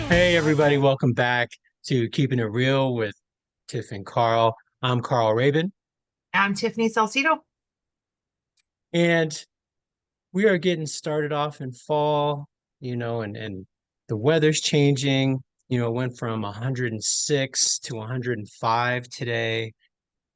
Hey everybody, welcome back to Keeping It Real with Tiff and Carl. I'm Carl Rabun, I'm Tiffany Salcido. and we are getting started off in fall, and the weather's changing. It went from 106 to 105 today,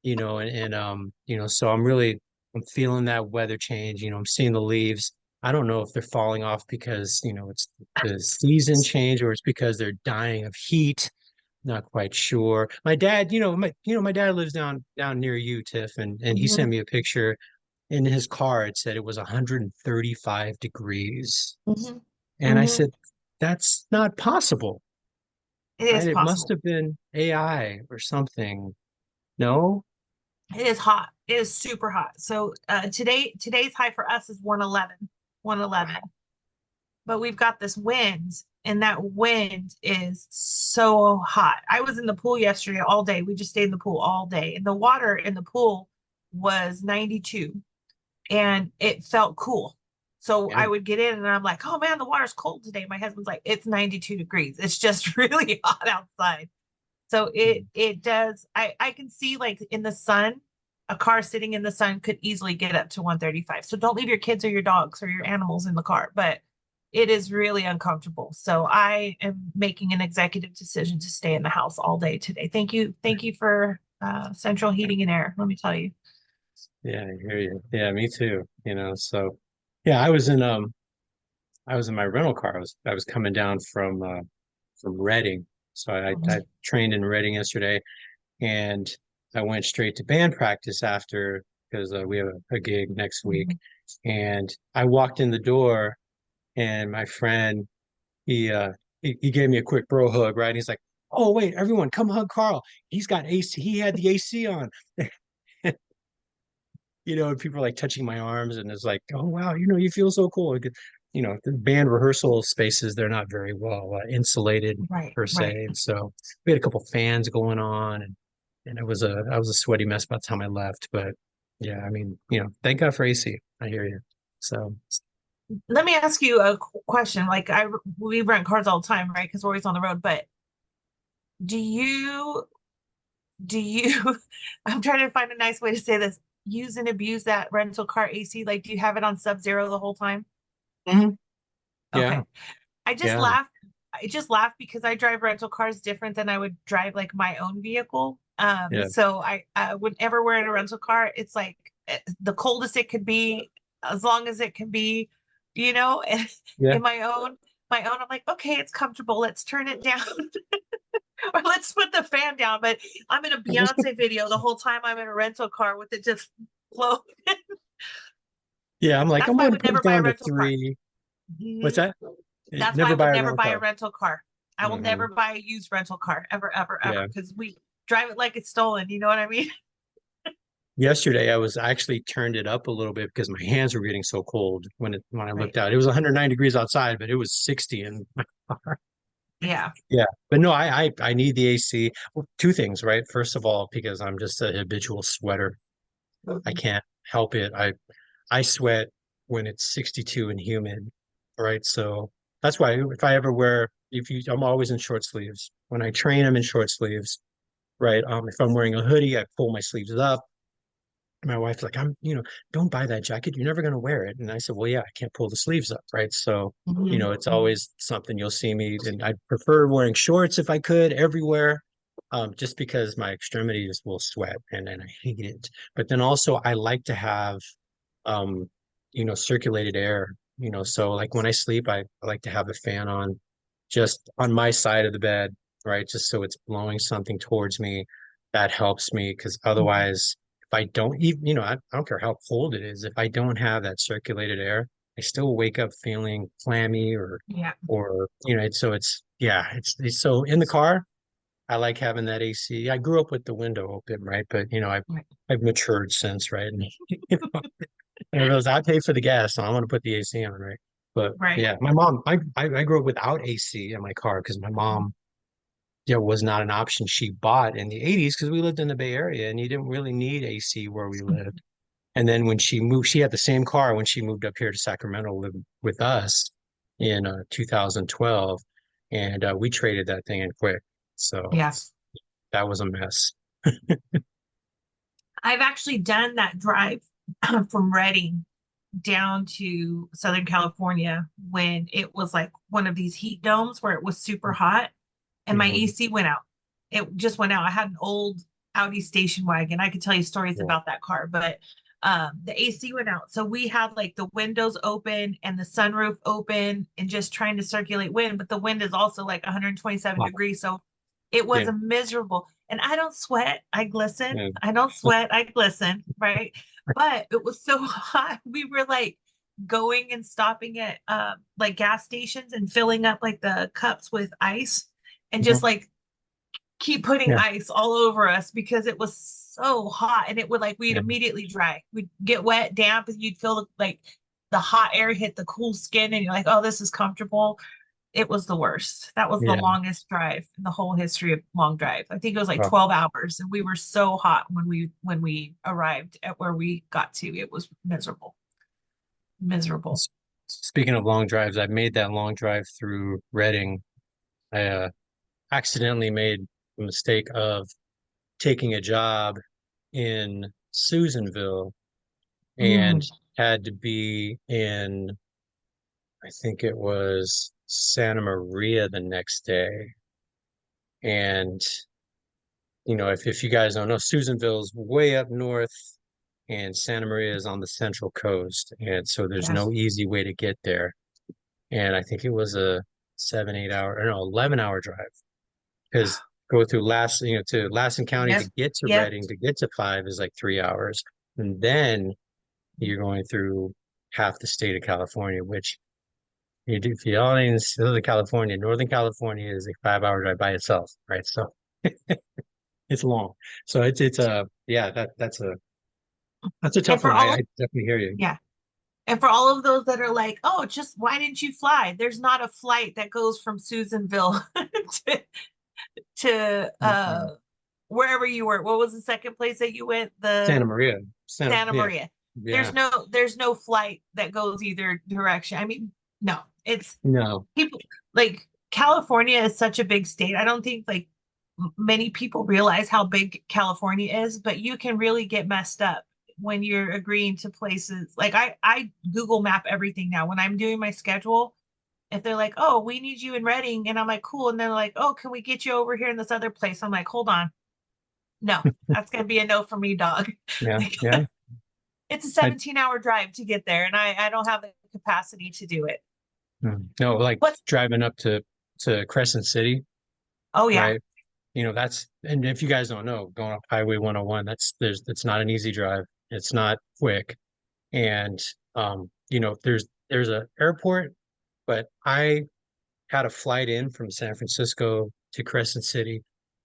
so I'm feeling that weather change. I'm seeing the leaves. I don't know if they're falling off because, it's the season change or it's because they're dying of heat. Not quite sure. My dad, my dad lives down near you, Tiff, and he Hmm. sent me a picture in his car. It said it was 135 degrees. Hmm. And I Hmm. said, that's not possible, It right? is It must possible. have been AI or something. No? It is hot. It is super hot. So today's high for us is 111, 111. But we've got this wind, and that wind is so hot. I was in the pool yesterday all day. We just stayed in the pool all day, and the water in the pool was 92, and it felt cool. So Yeah. I would get in and I'm like, oh man, the water's cold today. My husband's like, it's 92 degrees. It's just really hot outside. So it does. I can see like in the sun, a car sitting in the sun could easily get up to 135. So don't leave your kids or your dogs or your animals in the car. But it is really uncomfortable. So I am making an executive decision to stay in the house all day today. Thank you for central heating and air. Let me tell you. Yeah, I hear you. Yeah, me too. So yeah, I was in my rental car. I was coming down from Reading. So I Mhm. trained in Reading yesterday, and I went straight to band practice after because we have a gig next week. Mhm. And I walked in the door, and my friend he uh he gave me a quick bro hug, right? He's like, "Oh wait, everyone, come hug Carl. He's got AC. He had the AC on." And people are like touching my arms, and it's like, "Oh wow, you feel so cool." The band rehearsal spaces, they're not very well insulated Right, per se, right. and so we had a couple fans going on, and I was a sweaty mess by the time I left. But yeah, I mean, thank God for AC. I hear you. So Let me ask you a question. Like we rent cars all the time, right? Because we're always on the road. But do you do you I'm trying to find a nice way to say this. Use and abuse that rental car AC? Like, do you have it on sub-zero the whole time? mhm. Yeah, Okay. I just yeah, laugh. I just laugh because I drive rental cars different than I would drive like my own vehicle. yeah, So whenever we're in a rental car, it's like the coldest it could be, as long as it can be, you know. And yeah. in my own, I'm like, okay, it's comfortable. Let's turn it down, or let's put the fan down. But I'm in a Beyonce video the whole time I'm in a rental car with it just flow. Yeah, I'm like, That's I'm why I going to would put never it buy a down to rental car. three. What's Mhm. that? That's why Never I will buy a never rental buy a car. rental car. I will Hmm. never buy a used rental car ever, ever, ever, Yeah. because we drive it like it's stolen. You know what I mean? Yesterday, I actually turned it up a little bit because my hands were getting so cold when I Right. looked out. It was 109 degrees outside, but it was 60 in my car. Yeah. Yeah, but no, I need the AC. Well, two things, right? First of all, because I'm just a habitual sweater. I Mhm. can't help it. I sweat when it's 62 and humid, right? So that's why if I ever wear, if you, I'm always in short sleeves. When I train, I'm in short sleeves, right? If I'm wearing a hoodie, I pull my sleeves up. My wife's like, don't buy that jacket. You're never going to wear it. And I said, well, yeah, I can't pull the sleeves up, right? So, Mhm. it's always something you'll see me. And I prefer wearing shorts if I could everywhere, just because my extremities will sweat and I hate it. But then also, I like to have, um, circulated air, so like when I sleep, I like to have the fan on just on my side of the bed, right? Just so it's blowing something towards me. That helps me because Mhm. otherwise, if I don't even, I don't care how cold it is, if I don't have that circulated air, I still wake up feeling clammy Yeah. so yeah, so in the car, I like having that AC. I grew up with the window open, right? But Right. I've matured since, right? And and I realized I pay for the gas, so I want to put the AC on, right? But Right. yeah, my mom, I grew up without AC in my car because my mom, was not an option she bought in the 80s because we lived in the Bay Area and you didn't really need AC where we lived. And then when she moved, she had the same car when she moved up here to Sacramento, live with us in 2012. and we traded that thing in quick. So Yeah. that was a mess. I've actually done that drive from Reading down to Southern California when it was like one of these heat domes where it was super hot and my Mhm. AC went out. It just went out. I had an old Audi station wagon. I could tell you stories Yeah. about that car, but the AC went out. So we had like the windows open and the sunroof open and just trying to circulate wind, but the wind is also like 127 Wow. degrees. So it was Yeah. a miserable. And I don't sweat, I glisten. Yeah. I don't sweat, I glisten, right? But it was so hot. We were like going and stopping at like gas stations and filling up like the cups with ice and just Mhm. like keep putting Yeah. ice all over us because it was so hot and it would like we'd Yeah. immediately dry. We'd get wet, damp, and you'd feel like the hot air hit the cool skin and you're like, oh, this is comfortable. It was the worst. That was the Yeah. longest drive in the whole history of long drive. I think it was like Wow. 12 hours and we were so hot when we arrived at where we got to. It was miserable. Miserable. S- Speaking of long drives, I made that long drive through Reading. I accidentally made the mistake of taking a job in Susanville and Mm, had to be in, I think it was Santa Maria the next day. And, if you guys don't know, Susanville's way up north and Santa Maria is on the central coast. And so there's yes. no easy way to get there. And I think it was a 7, 8 hour, or no, 11-hour drive because go through to Lassen County to Yep. get to Yep. Reading to get to five is like 3 hours. And then you're going through half the state of California, which if you all in Southern California, Northern California is a 5 hour drive by itself, right? So it's long. So it's yeah, that's a And tough for one. all I of definitely hear you. yeah. And for all of those that are like, oh, just why didn't you fly? There's not a flight that goes from Susanville to Mhm. wherever you were. What was the second place that you went? Santa The Maria. Santa Yeah, Maria. yeah. There's no flight that goes either direction. I mean, no. It's No. people like California is such a big state. I don't think like many people realize how big California is, but you can really get messed up when you're agreeing to places. Like I Google map everything now when I'm doing my schedule. If they're like, "Oh, we need you in Reading," and I'm like, "Cool," and they're like, "Oh, can we get you over here in this other place?" I'm like, "Hold on, no, that's gonna be a no for me, dog." Yeah, Like, yeah. it's a I 17-hour drive to get there, and I don't have the capacity to do it. no, like What's driving up to Crescent City, oh yeah. right? That's and if you guys don't know, going up Highway 101, it's not an easy drive. It's not quick. And there's a airport, but I had a flight in from San Francisco to Crescent City,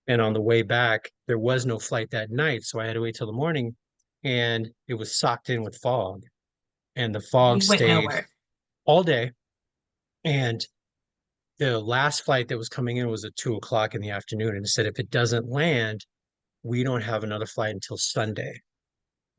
and on the way back, there was no flight that night, so I had to wait till the morning, and it was socked in with fog, and the fog You went stayed nowhere. all day. And the last flight that was coming in was at 2 o'clock in the afternoon, and it said if it doesn't land, we don't have another flight until Sunday.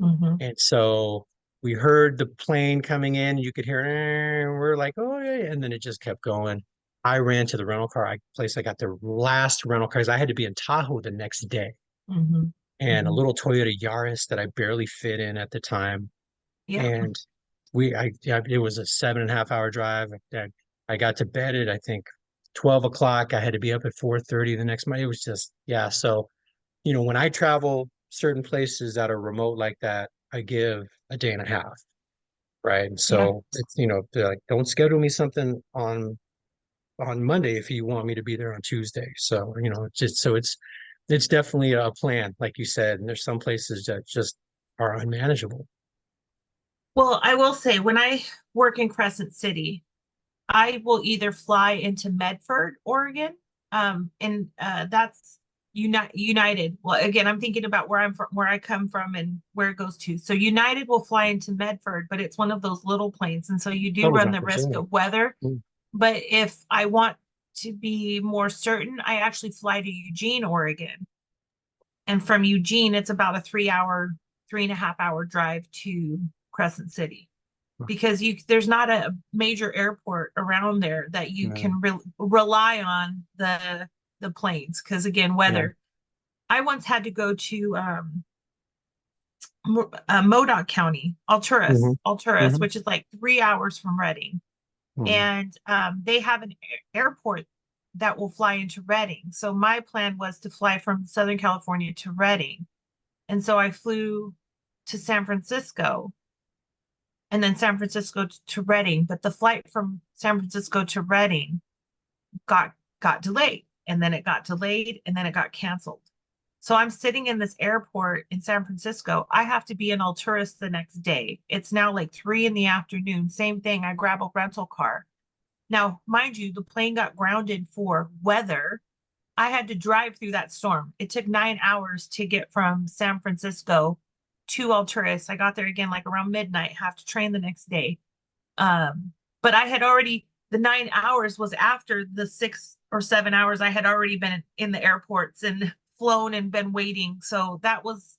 Mm-hmm. And so we heard the plane coming in. You could hear, we're like, oh yeah, yeah," and then it just kept going. I ran to the rental car place. I got the last rental cars. I had to be in Tahoe the next day, Mm-hmm. and a Mm-hmm. little Toyota Yaris that I barely fit in at the time. Yeah. And yeah, it was a 7.5 hour drive. I got to bed at I think 12 o'clock. I had to be up at 4:30 the next morning. It was just yeah. So when I travel certain places that are remote like that, I give a day and a half, right? And Yeah. so they're like, don't schedule me something on Monday if you want me to be there on Tuesday. So, it's definitely a plan, like you said, and there's some places that just are unmanageable. Well, I will say when I work in Crescent City, I will either fly into Medford, Oregon, and that's United. Well, again, I'm thinking about where I'm from, where I come from, and where it goes to. So United will fly into Medford, but it's one of those little planes, and so you do Double run the jumpers, risk yeah. of weather. Mm. But if I want to be more certain, I actually fly to Eugene, Oregon, and from Eugene, it's about a 3 hour, 3.5 hour drive to Crescent City. because there's not a major airport around there that you No. can rely on the planes because again Yeah. weather. I once had to go to Modoc County, Hmm. Alturas, Hmm. which is like 3 hours from Reading, Hmm. and they have an airport that will fly into Reading. So my plan was to fly from Southern California to Reading, and so I flew to San Francisco and then San Francisco to Reading. But the flight from San Francisco to Reading got got delayed, and then it got delayed, and then it got canceled. So I'm sitting in this airport in San Francisco. I have to be in Alturas the next day. It's now like 3 in the afternoon. Same thing. I grab a rental car. Now, mind you, the plane got grounded for weather. I had to drive through that storm. It took 9 hours to get from San Francisco to Alturas. I got there again like around midnight, have to train the next day. But I had already, the 9 hours was after the 6 or 7 hours I had already been in the airports and flown and been waiting. So that was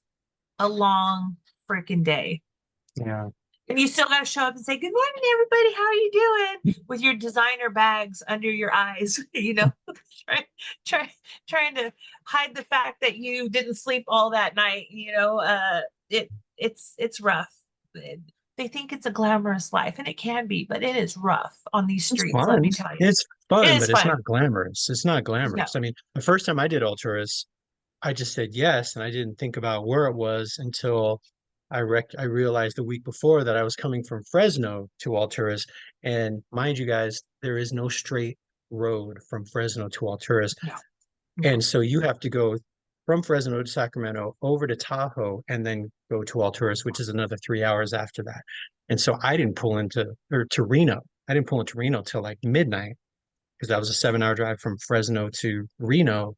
a long freaking day. Yeah. And you still got to show up and say, "Good morning, everybody. How are you doing?" With your designer bags under your eyes, try, try, trying to hide the fact that you didn't sleep all that night. It it's rough. They think it's a glamorous life, and it can be, but it is rough on these It's streets. Let fun. me tell you, It's it fun, is but it's fun. not glamorous. It's not No, glamorous. I mean, the first time I did Alturas, I just said yes, and I didn't think about where it was until I realized the week before that I was coming from Fresno to Alturas. And mind you guys, there is no straight road from Fresno to Alturas. no, no. And so you have to go from Fresno to Sacramento over to Tahoe and then go to Alturas, which is another 3 hours after that. And so I didn't pull into or to Reno. I didn't pull into Reno till like midnight because that was a 7 hour drive from Fresno to Reno.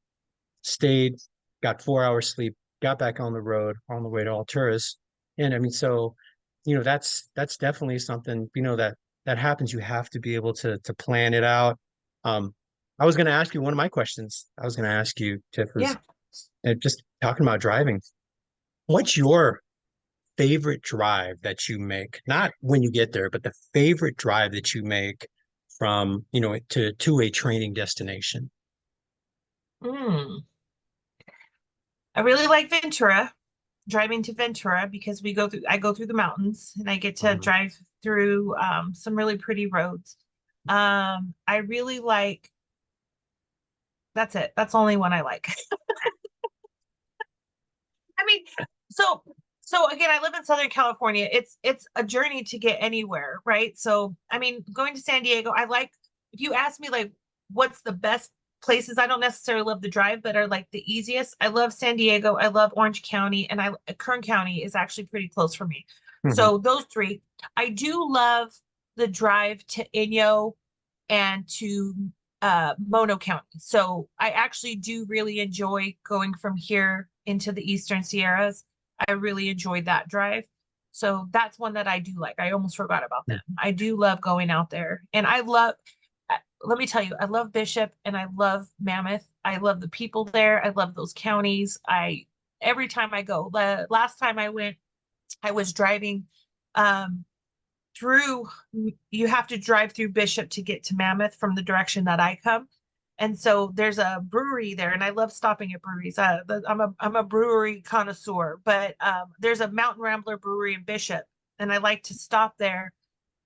Stayed, got 4 hours sleep, got back on the road on the way to Alturas. And I mean, so that's definitely something, that happens. You have to be able to plan it out. Um, I was going to ask you one of my questions. I was going to ask you, Tiff, was Yeah. just talking about driving. What's your favorite drive that you make? Not when you get there, but the favorite drive that you make from, to a training destination. Mm. I really like Ventura, driving to Ventura because I go through the mountains and I get to Mhm. drive through some really pretty roads. I really like, that's it. That's the only one I like. I mean, so again, I live in Southern California. It's a journey to get anywhere, right? So I mean, going to San Diego, I like, if you ask me like what's the best places, I don't necessarily love the drive, but are like the easiest. I love San Diego, I love Orange County, and I Kern County is actually pretty close for me. Mhm. So those three. I do love the drive to Inyo and to Mono County. So I actually do really enjoy going from here into the Eastern Sierras. I really enjoyed that drive. So that's one that I do like. I almost forgot about them. I do love going out there. And let me tell you, I love Bishop and I love Mammoth. I love the people there. I love those counties. Every time I go, the last time I went, I was driving um, through, you have to drive through Bishop to get to Mammoth from the direction that I come. And so there's a brewery there, and I love stopping at breweries. I'm a brewery connoisseur, but there's a Mountain Rambler brewery in Bishop, and I like to stop there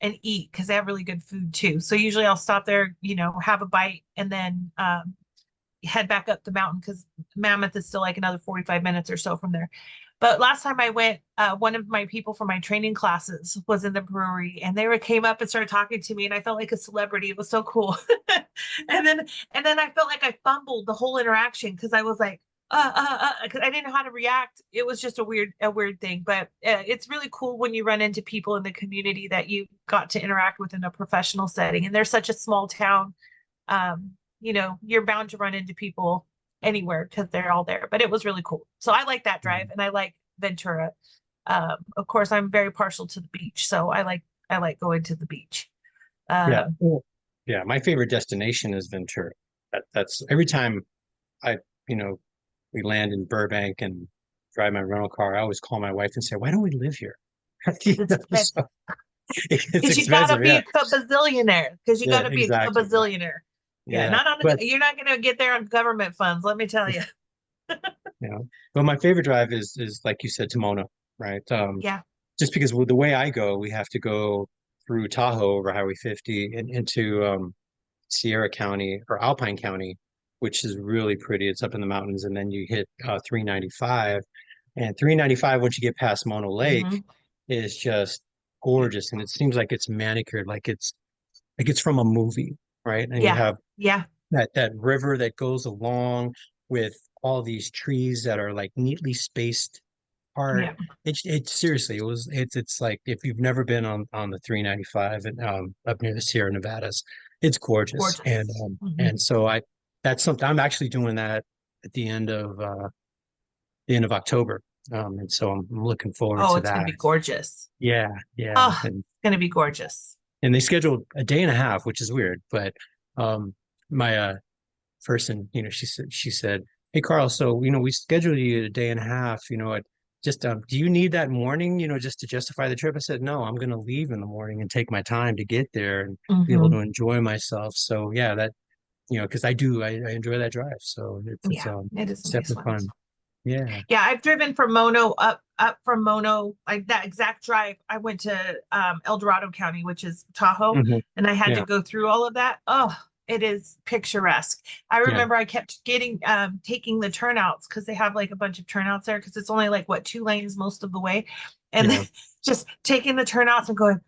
and eat because they have really good food too. So usually I'll stop there, have a bite, and then head back up the mountain because Mammoth is still like another 45 minutes or so from there. But last time I went, one of my people from my training classes was in the brewery, and they came up and started talking to me, and I felt like a celebrity. It was so cool. And then I felt like I fumbled the whole interaction because I was like, because I didn't know how to react. It was just a weird thing. But it's really cool when you run into people in the community that you got to interact with in a professional setting. And they're such a small town. Um, you're bound to run into people anywhere because they're all there. But it was really cool. So I like that drive, and I like Ventura. Of course, I'm very partial to the beach, so I like going to the beach. Yeah. Um, Cool. Yeah. My favorite destination is Ventura. That's every time I, you know, we land in Burbank and drive my rental car, I always call my wife and say, why don't we live here? You it's know, so, It's Because you gotta expensive. be Yeah. a bazillionaire. Because you Yeah, gotta be a exactly. bazillionaire. Yeah, Yeah. not on the, But you're not gonna get there on government funds, let me tell you. you know, but my favorite drive is like you said, to Mono, right? Yeah. Just because with the way I go, we have to go through Tahoe over Highway 50 and into Sierra County or Alpine County, which is really pretty. It's up in the mountains, and then you hit 395. And 395, once you get past Mono Lake, Hmm. is just gorgeous. And it seems like it's manicured, like it's from a movie, right? And you Yeah. have Yeah. that river that goes along with all these trees that are like neatly spaced apart. Yeah. It seriously, it's like if you've never been on the 395 and up near the Sierra Nevadas, it's gorgeous. Gorgeous. Hmm. And so I that's something I'm actually doing that at the end of October. And so I'm looking forward Oh, to it's gonna that. be gorgeous. Yeah, yeah. Oh, it's gonna be gorgeous. And they scheduled a day and a half, which is weird, but my person, she said, "Hey Carl, so we scheduled you a day and a half, just do you need that morning, just to justify the trip?" I said, "No, I'm gonna leave in the morning and take my time to get there and be able to Hmm. enjoy myself." So yeah, that because I enjoy that drive. So Yeah, it is a it's nice definitely one. fun. Yeah. Yeah, I've driven from Mono up from Mono, like that exact drive. I went to El Dorado County, which is Tahoe, Hmm. and I had to Yeah. go through all of that. Oh, it is picturesque. I Yeah. remember I kept getting taking the turnouts because they have like a bunch of turnouts there because it's only like what 2 lanes most of the way. And Yeah. just taking the turnouts and going,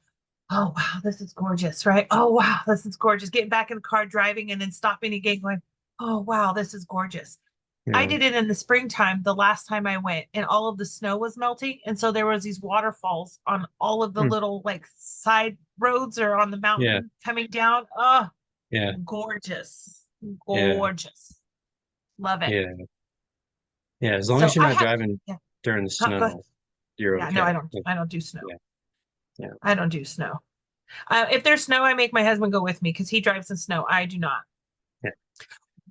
oh wow, this is gorgeous, right? Oh wow, this is gorgeous. Getting back in the car driving and then stopping again, going, oh wow, this is gorgeous. I Yeah. did it in the springtime the last time I went, and all of the snow was melting. And so there was these waterfalls on all of the Mm. little like side roads or on the Yeah. mountain coming down. Oh, Yeah. gorgeous. Yeah. Gorgeous. Love it. Yeah. Yeah. As long So as you're I not have, driving yeah, during the go ahead. snow, you're Yeah, no, I okay. don't, I don't do snow. Yeah. Yeah. I don't do snow. If there's snow, I make my husband go with me because he drives in snow. I do not. Yeah.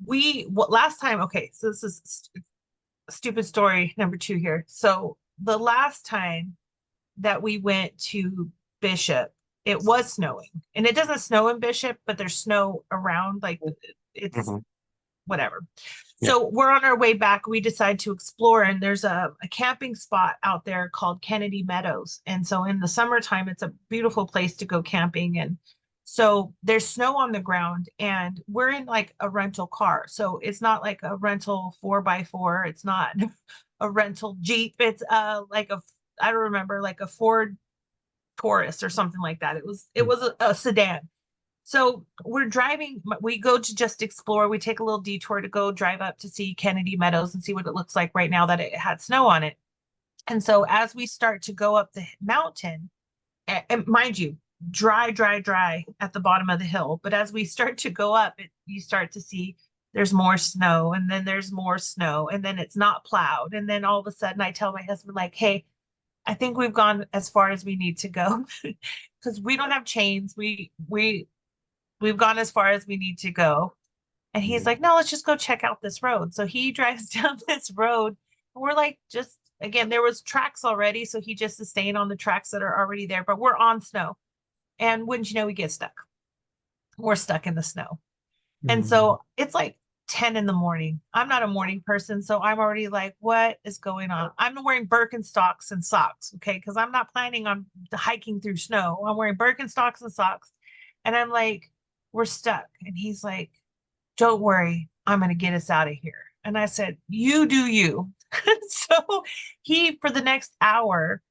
What last time, okay, so this is stupid story number two here. So the last time that we went to Bishop, it was snowing. And it doesn't snow in Bishop, but there's snow around, like it's Hmm. whatever. Yeah. So we're on our way back. We decide to explore, and there's a camping spot out there called Kennedy Meadows. And so in the summertime, it's a beautiful place to go camping. And so there's snow on the ground, and we're in like a rental car. So it's not like a rental 4x4. It's not a rental Jeep. It's like a, I don't remember, like a Ford Taurus or something like that. It was a sedan. So we're driving, we go to just explore. We take a little detour to go drive up to see Kennedy Meadows and see what it looks like right now that it had snow on it. And so as we start to go up the mountain, and mind you, dry at the bottom of the hill. But as we start to go up, you start to see there's more snow, and then there's more snow, and then it's not plowed. And then all of a sudden I tell my husband, like, hey, I think we've gone as far as we need to go because we don't have chains. We've gone as far as we need to go. And he's like, no, let's just go check out this road. So he drives down this road. And we're like, just again, there was tracks already. So he just is staying on the tracks that are already there, but we're on snow. And wouldn't you know, we get stuck. We're stuck in the snow. And Mm. so it's like 10 in the morning. I'm not a morning person. So I'm already like, what is going on? I'm wearing Birkenstocks and socks. Okay. Cause I'm not planning on hiking through snow. I'm wearing Birkenstocks and socks. And I'm like, we're stuck. And he's like, don't worry, I'm going to get us out of here. And I said, you do you. So he, for the next hour,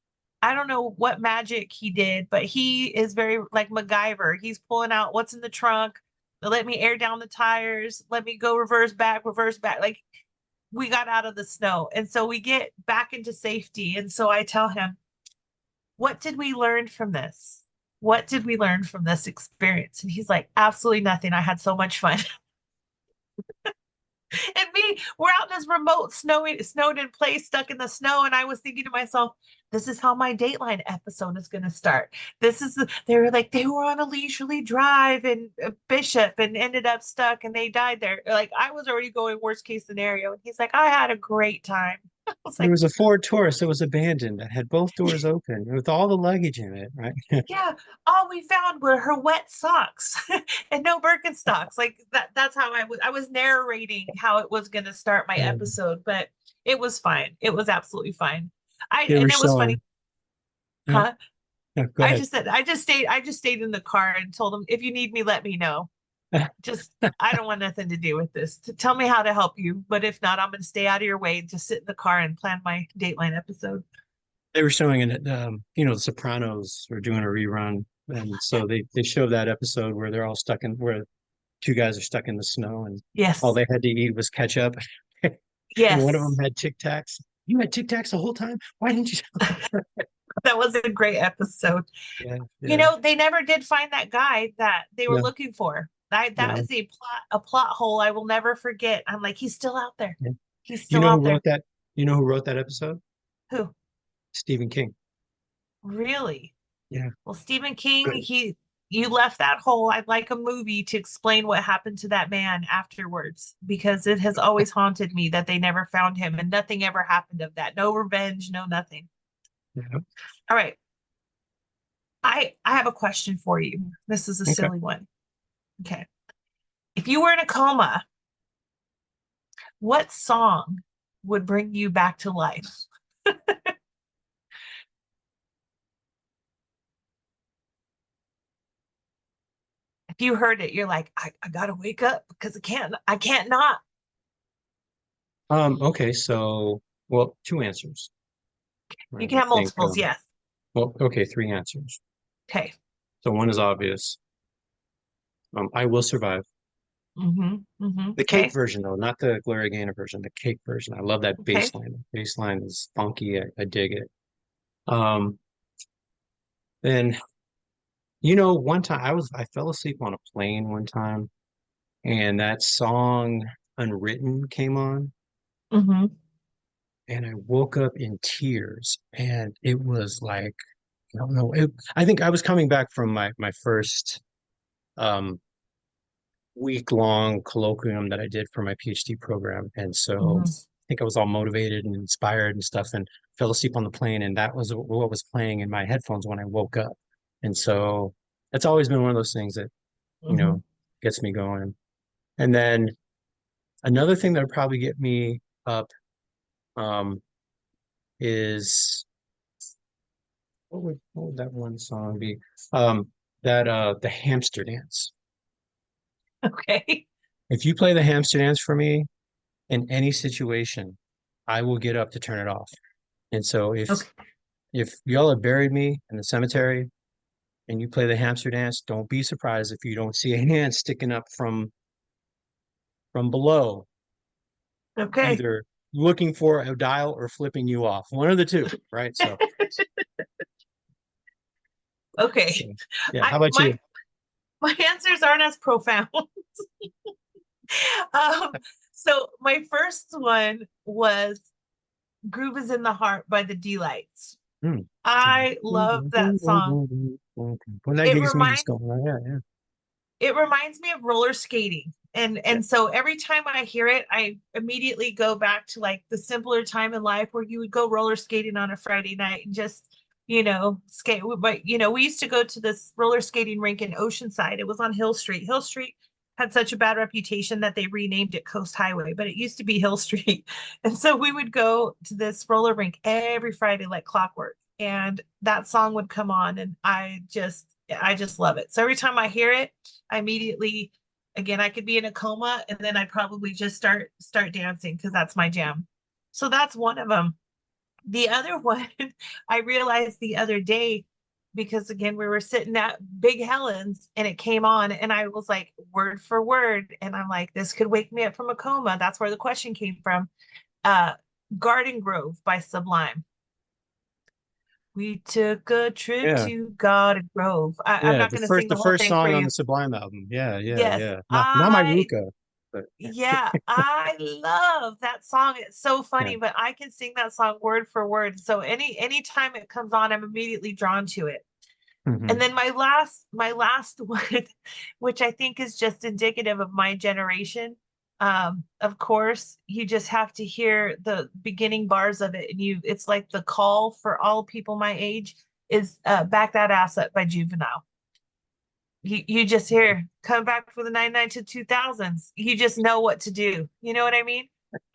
I don't know what magic he did, but he is very like MacGyver. He's pulling out what's in the trunk. Let me air down the tires. Let me go reverse back, reverse back. Like we got out of the snow. And so we get back into safety. And so I tell him, what did we learn from this? What did we learn from this experience? And he's like, absolutely nothing. I had so much fun. And me, we're out in this remote, snowed in place, stuck in the snow. And I was thinking to myself, this is how my Dateline episode is going to start. They were like, they were on a leisurely drive in Bishop and ended up stuck and they died there. Like, I was already going worst case scenario. And he's like, I had a great time. I was There like, was a Ford Taurus that was abandoned that had both doors open with all the luggage in it, right? yeah, all we found were her wet socks and no Birkenstocks. Like that's how I was narrating how it was going to start my Yeah. episode, but it was fine. It was absolutely fine. I They were and it was funny, showing. Yeah, huh? yeah, go I ahead. just said I just stayed in the car and told them if you need me, let me know. Just I don't want nothing to do with this. To tell me how to help you, but if not, I'm going to stay out of your way and just sit in the car and plan my Dateline episode. They were showing it, The Sopranos were doing a rerun, and so they showed that episode where they're all stuck in where two guys are stuck in the snow, and all Yes, they had to eat was ketchup, and one of them yes. had Tic Tacs. You had Tic Tacs the whole time? Why didn't you? That was a great episode. Yeah, You yeah, know, they never did find that guy that they were no, looking for. That no. is a plot hole I will never forget. I'm like, he's still out there. Yeah. He's You still know who out there. wrote that? You know who wrote that episode? Who? Stephen King. Really? Yeah, Well, Stephen King, you left that hole. I'd like a movie to explain what happened to that man afterwards because it has always haunted me that they never found him and nothing ever happened of that. No revenge, no nothing. yeah. All right. I have a question for you. This is a Okay. silly one. Okay. If you were in a coma, what song would bring you back to life? If you heard it, you're like, I gotta wake up because I can't not. Okay, so well, two answers. You Right. can I have think multiples, yes. well, okay, three answers. Okay. So one is obvious. I will survive. Mm-hmm. Mm-hmm. The cake Okay. version, though, not the Gloria Gaynor version, the cake version. I love that Okay. bass line. The bass line is funky. I dig it. Um, then one time I fell asleep on a plane one time, and that song Unwritten came on, Mm-hmm. and I woke up in tears, and it was like, I don't know. I think I was coming back from my first um week-long colloquium that I did for my PhD program. And so Mm-hmm. I think I was all motivated and inspired and stuff and fell asleep on the plane. And that was what was playing in my headphones when I woke up. And so it's always been one of those things that, you Mm-hmm. know, gets me going. And then another thing that would probably get me up um, is what would that one song be? That the hamster dance. Okay. If you play the hamster dance for me in any situation, I will get up to turn it off. And so Okay. if y'all have buried me in the cemetery and you play the hamster dance, don't be surprised if you don't see a hand sticking up from below, Okay. either looking for a dial or flipping you off. One of the two, right? So Okay. yeah. I How about you? my answers aren't as profound. Um, so my first one was Groove is in the Heart by the Delights. Hmm. I love that song. When that It gets me reminds just going, oh, yeah, yeah. it reminds me of roller skating. Yeah. And so every time I hear it, I immediately go back to like the simpler time in life where you would go roller skating on a Friday night and just, skate. But we used to go to this roller skating rink in Oceanside. It was on Hill Street. Hill Street had such a bad reputation that they renamed it Coast Highway, but it used to be Hill Street. And so we would go to this roller rink every Friday like clockwork. And that song would come on and I just love it. So every time I hear it, I immediately, again, I could be in a coma and then I'd probably just start dancing because that's my jam. So that's one of them. The other one, I realized the other day because again we were sitting at Big Helen's and it came on and I was like word for word and I'm like this could wake me up from a coma. That's where the question came from. Uh Garden Grove by Sublime. We took a trip Yeah. to Garden Grove. I'm Yeah. not The going to first sing the the whole first thing for song on you. the Sublime album. Yeah, yeah, Yes, yeah. Not my Ruka, but I love that song. It's so yeah. funny, but I can sing that song word for word. So anytime it comes on, I'm immediately drawn to it. And Hmm. then my last one, which I think is just indicative of my generation. Of course, you just have to hear the beginning bars of it, and it's like the call for all people my age is Back That Ass Up by Juvenile. You just hear come back for the 99 to 2000s. You just know what to do. You know what I mean?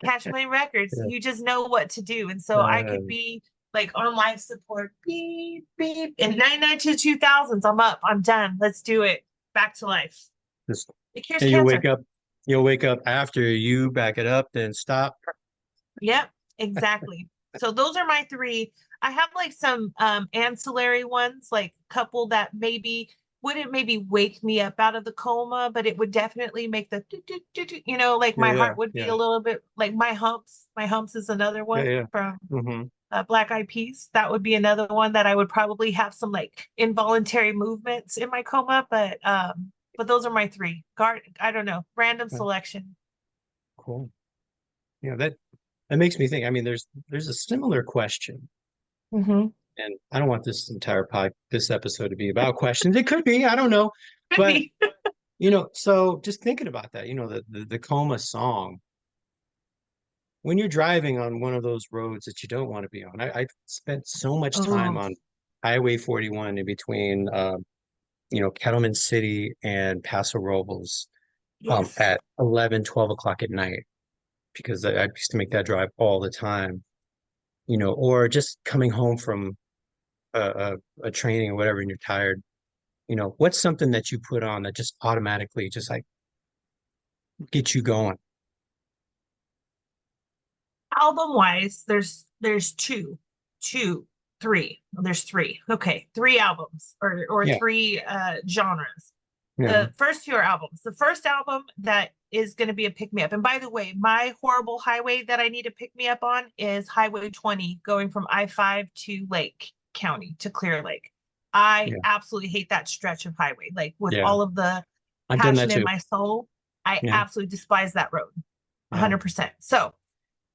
Cash Money Records, Yeah. you just know what to do. And so I could Uh, be like on life support, beep, beep. In 99 to 2000s, I'm up, I'm done. Let's do it. Back to life. just It cures and cancer. you'll wake up after you back it up, then stop. Yep, exactly. So those are my three. I have like some ancillary ones, like a couple that maybe wouldn't maybe wake me up out of the coma, but it would definitely make the like Yeah, my yeah, heart would be yeah, a little bit like my humps. My humps is another yeah, one yeah. from Hmm. Black Eyed Peas. That would be another one that I would probably have some like involuntary movements in my coma, but those are my three. Guard, I don't know, random selection. Cool. Yeah, that makes me think. I mean, there's a similar question, Mm-hmm. and I don't want this episode to be about questions. It could be, I don't know, Could but be. so just thinking about that, the coma song. When you're driving on one of those roads that you don't want to be on, I spent so much time Oh, on Highway 41 in between, Kettleman City and Paso Robles, yes. at 11, 12 o'clock at night, because I used to make that drive all the time, or just coming home from a training or whatever, and you're tired. What's something that you put on that just automatically just like gets you going? Album wise, there's two, three. Well, there's three. Okay, three albums or Yeah, three genres. yeah. The first two are albums. The first album that is going to be a pick me up. And by the way, my horrible highway that I need to pick me up on is Highway 20 going from I-5 to Lake County to Clear Lake. I Yeah, absolutely hate that stretch of highway. Like with yeah. all of the I've done that passion in too. my soul, I Yeah, absolutely despise that road yeah. 100%. So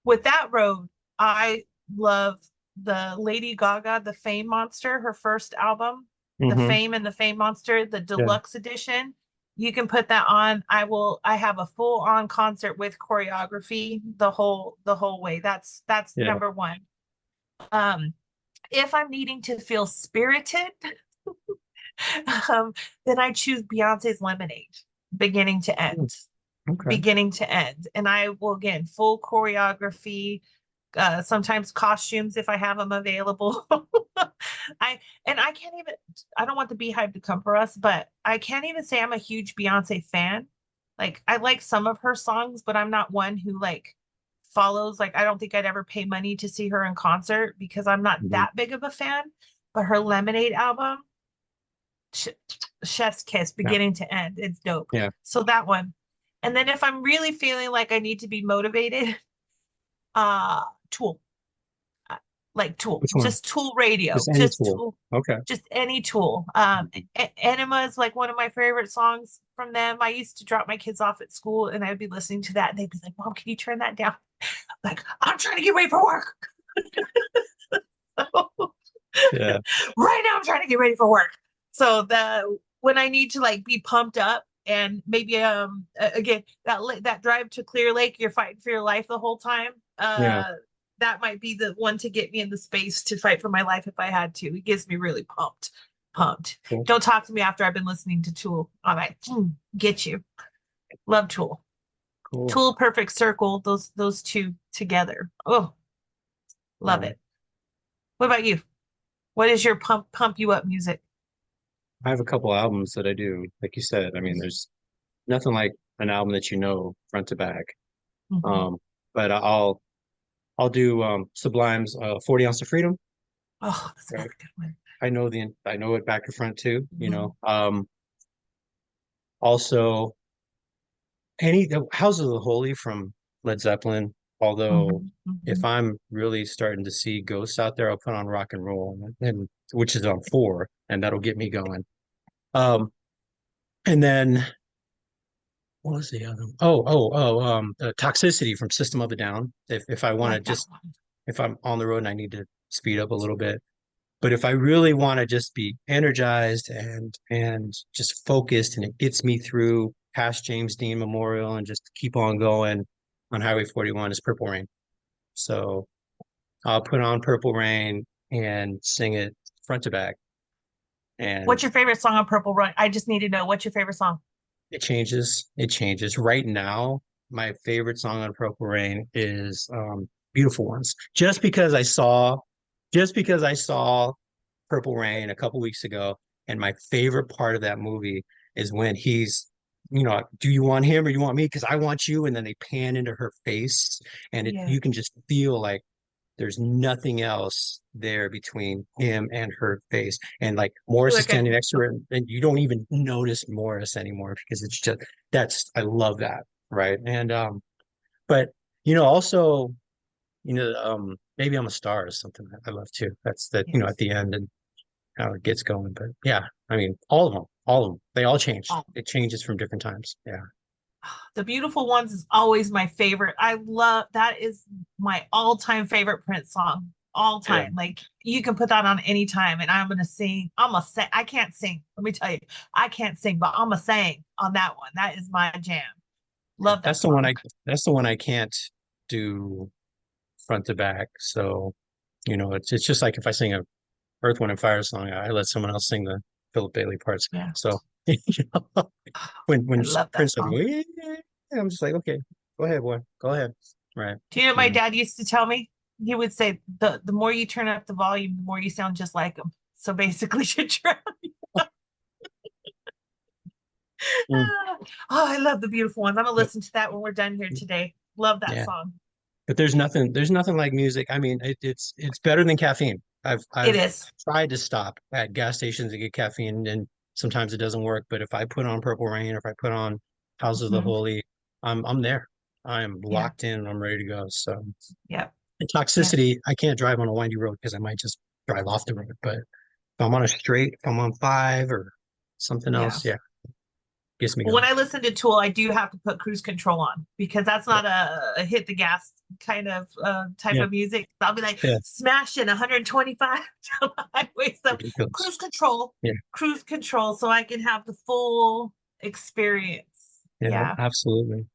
with that road, I love the Lady Gaga, the Fame Monster, her first album, the Hmm. Fame and the Fame Monster, the Yeah, deluxe edition. You can put that on. I have a full on concert with choreography the whole way. That's yeah. number one. Um, if I'm needing to feel spirited, um, then I choose Beyonce's Lemonade, beginning to Mm. end, Okay. beginning to end. And I will again full choreography, sometimes costumes if I have them available. I I can't even. I don't want the Beehive to come for us, but I can't even say I'm a huge Beyonce fan. Like I like some of her songs, but I'm not one who like follows. Like I don't think I'd ever pay money to see her in concert because I'm not Hmm. that big of a fan. But her Lemonade album, ch- Chef's Kiss, Yeah, beginning to end, it's dope. yeah. So that one. And then if I'm really feeling like I need to be motivated, uh, Tool. uh, like Tool, Which one? just Tool radio, Just any just tool. Tool, Okay. just any Tool. Mhm. Enema is like one of my favorite songs from them. I used to drop my kids off at school and I'd be listening to that and they'd be like, Mom, can you turn that down? Like, I'm trying to get ready for work. Yeah, Right now I'm trying to get ready for work. So the when I need to like be pumped up and maybe again that drive to Clear Lake, you're fighting for your life the whole time. yeah. That might be the one to get me in the space to fight for my life if I had to. It gets me really pumped. Pumped. Cool, Don't talk to me after I've been listening to Tool. All right, get you. Love Tool. cool. Tool Perfect Circle, those two together. Oh, love Yeah. it. What about you? What is your pump you up music? I have a couple albums that I do. Like you said, I mean, there's nothing like an album that front to back. Mhm. Um, but I'll do Sublime's 40 Ounce of Freedom. Oh, that's Right. another good one. I know it back to front too, Mhm. Also the Houses of the Holy from Led Zeppelin. Although Mhm. if Mhm. I'm really starting to see ghosts out there, I'll put on rock and roll, and which is on four, and that'll get me going. Um, and then what was the other one? Toxicity from System of a Down. If I want to Like that just one. if I'm on the road and I need to speed up a little bit. But if I really want to just be energized and just focused and it gets me through, past James Dean Memorial and just keep on going on Highway 41 is Purple Rain. So I'll put on Purple Rain and sing it front to back. And What's your favorite song on Purple Rain? I just need to know what's your favorite song. it changes. It changes. Right now, my favorite song on Purple Rain is Beautiful Ones. Just because I saw Purple Rain a couple weeks ago, and my favorite part of that movie is when he's, do you want him or you want me? Because I want you, and then they pan into her face, and Yeah. you can just feel like there's nothing else there between him and her face. And like I feel Morris is like I standing next to her, and you don't even notice Morris anymore because it's just I love that. Right. And but also, maybe I'm a star or something I love too. That's that, at yes. the end and how it gets going. But yeah, I mean, all of them, they all change. Oh, It changes from different times. Yeah. The Beautiful Ones is always my favorite. I love that is my all-time favorite Prince song. All Yeah. time. Like you can put that on any time and I'm gonna sing. I'm gonna sing. I can't sing. Let me tell you, I can't sing, but I'm gonna sing on that one. That is my jam. Yeah. Love that song. That's the one I can't do front to back. So, it's just like if I sing a Earth, Wind, and Fire song, I let someone else sing the Philip Bailey parts. Yeah. So, when I love that Prince like, song. I'm just like, okay, go ahead, boy, go ahead. Right. Do you know what my Mm. dad used to tell me? He would say the more you turn up the volume, the more you sound just like him. So basically, you try. Mm. Oh, I love the Beautiful Ones. I'm gonna listen to that when we're done here today. Love that Yeah. song. But there's nothing like music. I mean, it's better than caffeine. It I've is. tried to stop at gas stations to get caffeine, and sometimes it doesn't work. But if I put on Purple Rain, or if I put on Houses of the Mhm. Holy, I'm there. I'm Yeah. locked in. I'm ready to go. So, Yep. and Yep. toxicity, I can't drive on a windy road because I might just drive off the road. But if I'm on a straight, if I'm on five or something Yeah. else, yeah, gets me Well, when going. I listen to Tool, I do have to put cruise control on because that's Yeah, not a hit the gas kind of type yeah, of music. I'll be like yeah. smashing 125 down the highway. So Ridiculous. Yeah, cruise control, so I can have the full experience. yeah, Yeah, absolutely.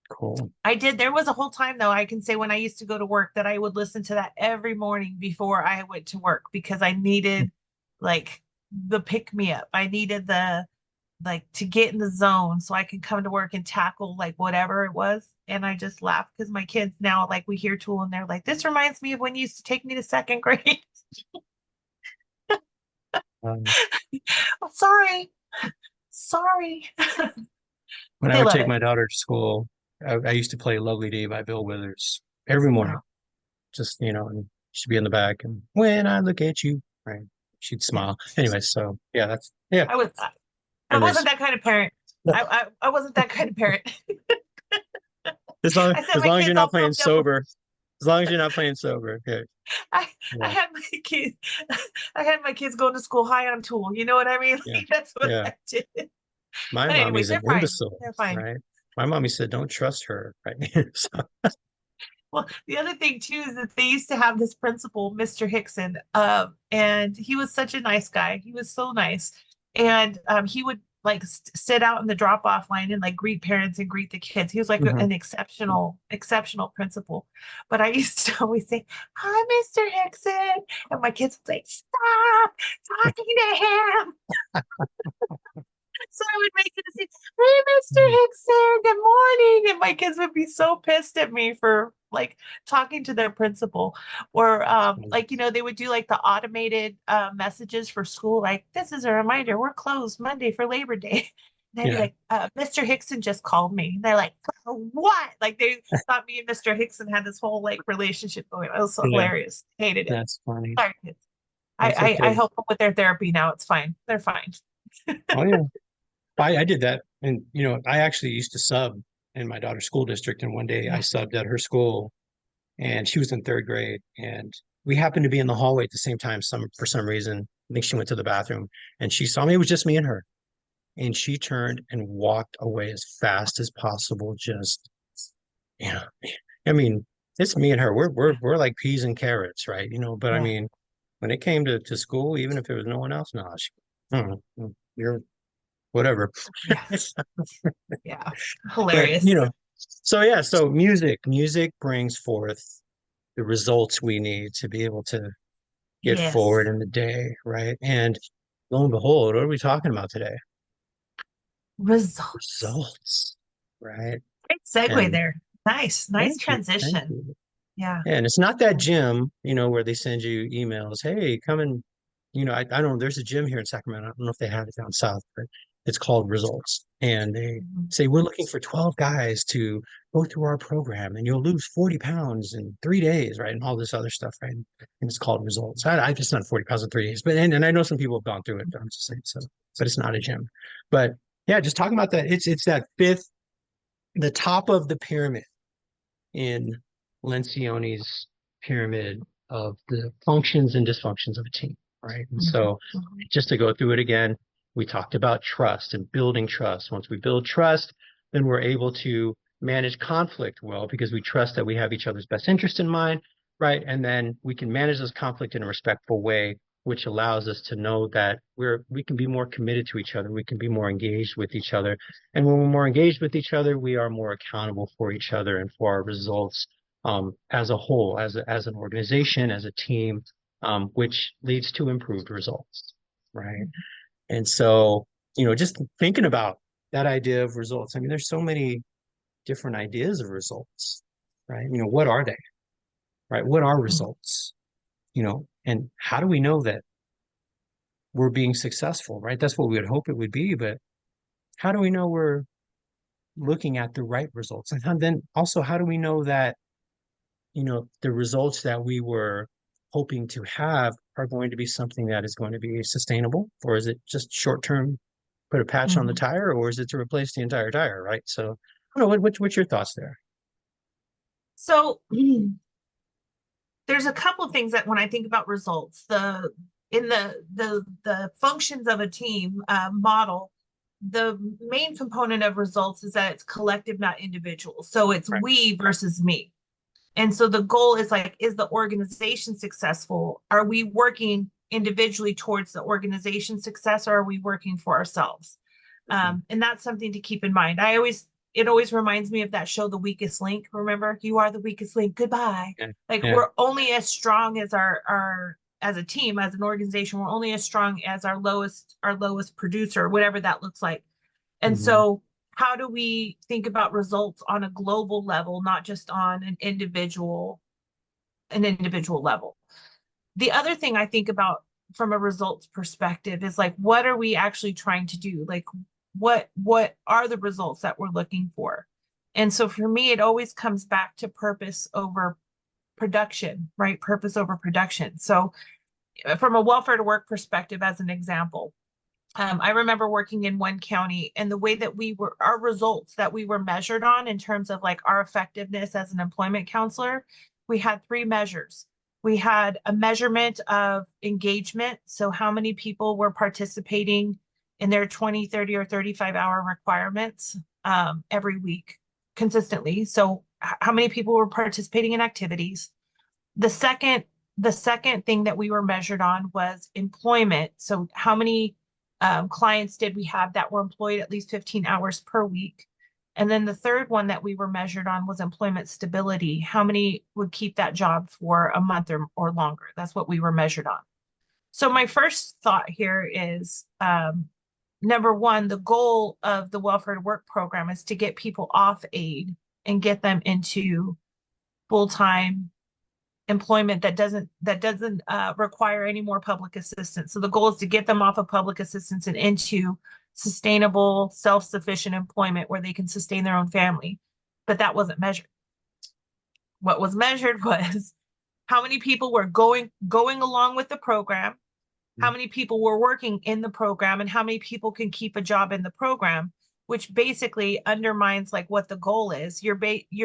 Cool. I did. There was a whole time though, I can say when I used to go to work that I would listen to that every morning before I went to work because I needed like the pick me up. I needed the like to get in the zone so I could come to work and tackle like whatever it was. And I just laugh because my kids now like we hear Tool and they're like, this reminds me of when you used to take me to second grade. Um, Oh, sorry. Sorry. when But I they would love take it. my daughter to school, I used to play Lovely Day by Bill Withers every morning. Wow. Just, and she'd be in the back and when I look at you, right, she'd Yeah. smile. Anyway, so yeah, yeah, I was I wasn't memories. that kind of parent. I wasn't that kind of parent. As long I sent as my long as you're kids all not playing pumped up. sober, as long as you're not playing sober. Okay. I I Yeah, had my kids I had my kids going to school high on Tool. You know what I mean? yeah, Like, that's what yeah. I did. My But anyways, mommy's an they're fine. imbecile, They're fine. right? My mommy said, "Don't trust her," right? So, Well, the other thing too is that they used to have this principal, Mr. Hickson, and he was such a nice guy. He was so nice, and he would like sit out in the drop-off line and like greet parents and greet the kids. He was like mhm. an exceptional principal. But I used to always say, "Hi, Mr. Hickson," and my kids would say, "Stop talking to him." So I would make it to say, "Hey, Mr. Hickson, good morning." And my kids would be so pissed at me for like talking to their principal. Or like, they would do like the automated messages for school, like, this is a reminder, we're closed Monday for Labor Day. And I'd be Yeah, like, Mr. Hickson just called me. And they're like, what? Like they thought me and Mr. Hickson had this whole like relationship going. It was so yeah, hilarious. Hated it. that's funny. Sorry, kids. That's I okay. help them with their therapy now. It's fine. They're fine. Oh yeah, I did that, and I actually used to sub in my daughter's school district, and one day I Yeah. subbed at her school, and she was in third grade, and we happened to be in the hallway at the same time. For some reason, I think she went to the bathroom, and she saw me. It was just me and her, and she turned and walked away as fast as possible. Just you know, I mean, it's me and her. We're like peas and carrots, right? But I Yeah. mean, when it came to school, even if there was no one else, no, you're. whatever. Yes. Yeah. But Hilarious. so yeah, so music brings forth the results we need to be able to get forward Yes. in the day, right? And lo and behold, what are we talking about today? Results. Results, right? Great segue And there. Nice. Nice thank transition. you. Yeah. Yeah, and it's not that gym, where they send you emails, hey, come and, I don't know, there's a gym here in Sacramento. I don't know if they have it down south, but it's called Results. And they Mhm. say, we're looking for 12 guys to go through our program and you'll lose 40 pounds in 3 days, right? And all this other stuff, right? And it's called Results. I just done 40 pounds in 3 days, but and I know some people have gone through it, but I'm just saying so, but it's not a gym. But yeah, just talking about that, it's that fifth, the top of the pyramid in Lencioni's pyramid of the functions and dysfunctions of a team, right? And Mhm. so Mhm. just to go through it again, we talked about trust and building trust. Once we build trust, then we're able to manage conflict well because we trust that we have each other's best interest in mind, right? And then we can manage this conflict in a respectful way, which allows us to know that we can be more committed to each other, we can be more engaged with each other, and when we're more engaged with each other, we are more accountable for each other and for our results as a whole, as an organization, as a team, which leads to improved results, right? And so, just thinking about that idea of results, I mean, there's so many different ideas of results, right? What are they, right? What are Mhm. results, and how do we know that we're being successful, right? That's what we would hope it would be, but how do we know we're looking at the right results? And then also, how do we know that, the results that we were hoping to have are going to be something that is going to be sustainable? Or is it just short term, put a patch on the Mhm. tire, or is it to replace the entire tire, right? So, I don't know, what's your thoughts there? So there's a couple of things that when I think about results, the functions of a team model, the main component of results is that it's collective, not individual. So it's Right. we versus me. And so the goal is like, is the organization successful? Are we working individually towards the organization success, or are we working for ourselves? Mhm. And that's something to keep in mind. It always reminds me of that show, The Weakest Link. Remember, you are the weakest link. Goodbye. Yeah. Like Yeah. we're only as strong as our as a team, as an organization. We're only as strong as our lowest producer, whatever that looks like. And Hmm. so, how do we think about results on a global level, not just on an individual level? The other thing I think about from a results perspective is like, what are we actually trying to do? Like, what are the results that we're looking for? And so for me, it always comes back to purpose over production, right? Purpose over production. So from a welfare to work perspective, as an example, I remember working in one county, and the way that our results that we were measured on in terms of like our effectiveness as an employment counselor, we had three measures. We had a measurement of engagement. So, how many people were participating in their 20, 30, or 35-hour requirements every week consistently? So, how many people were participating in activities? The second, the second thing that we were measured on was employment. So how many clients did we have that were employed at least 15 hours per week? And then the third one that we were measured on was employment stability. How many would keep that job for a month or longer? That's what we were measured on. So my first thought here is number one, the goal of the welfare to work program is to get people off aid and get them into full-time employment that doesn't require any more public assistance. So the goal is to get them off of public assistance and into sustainable, self-sufficient employment where they can sustain their own family. But that wasn't measured. What was measured was how many people were going along with the program, how many people were working in the program, and how many people can keep a job in the program, which basically undermines like what the goal is. You're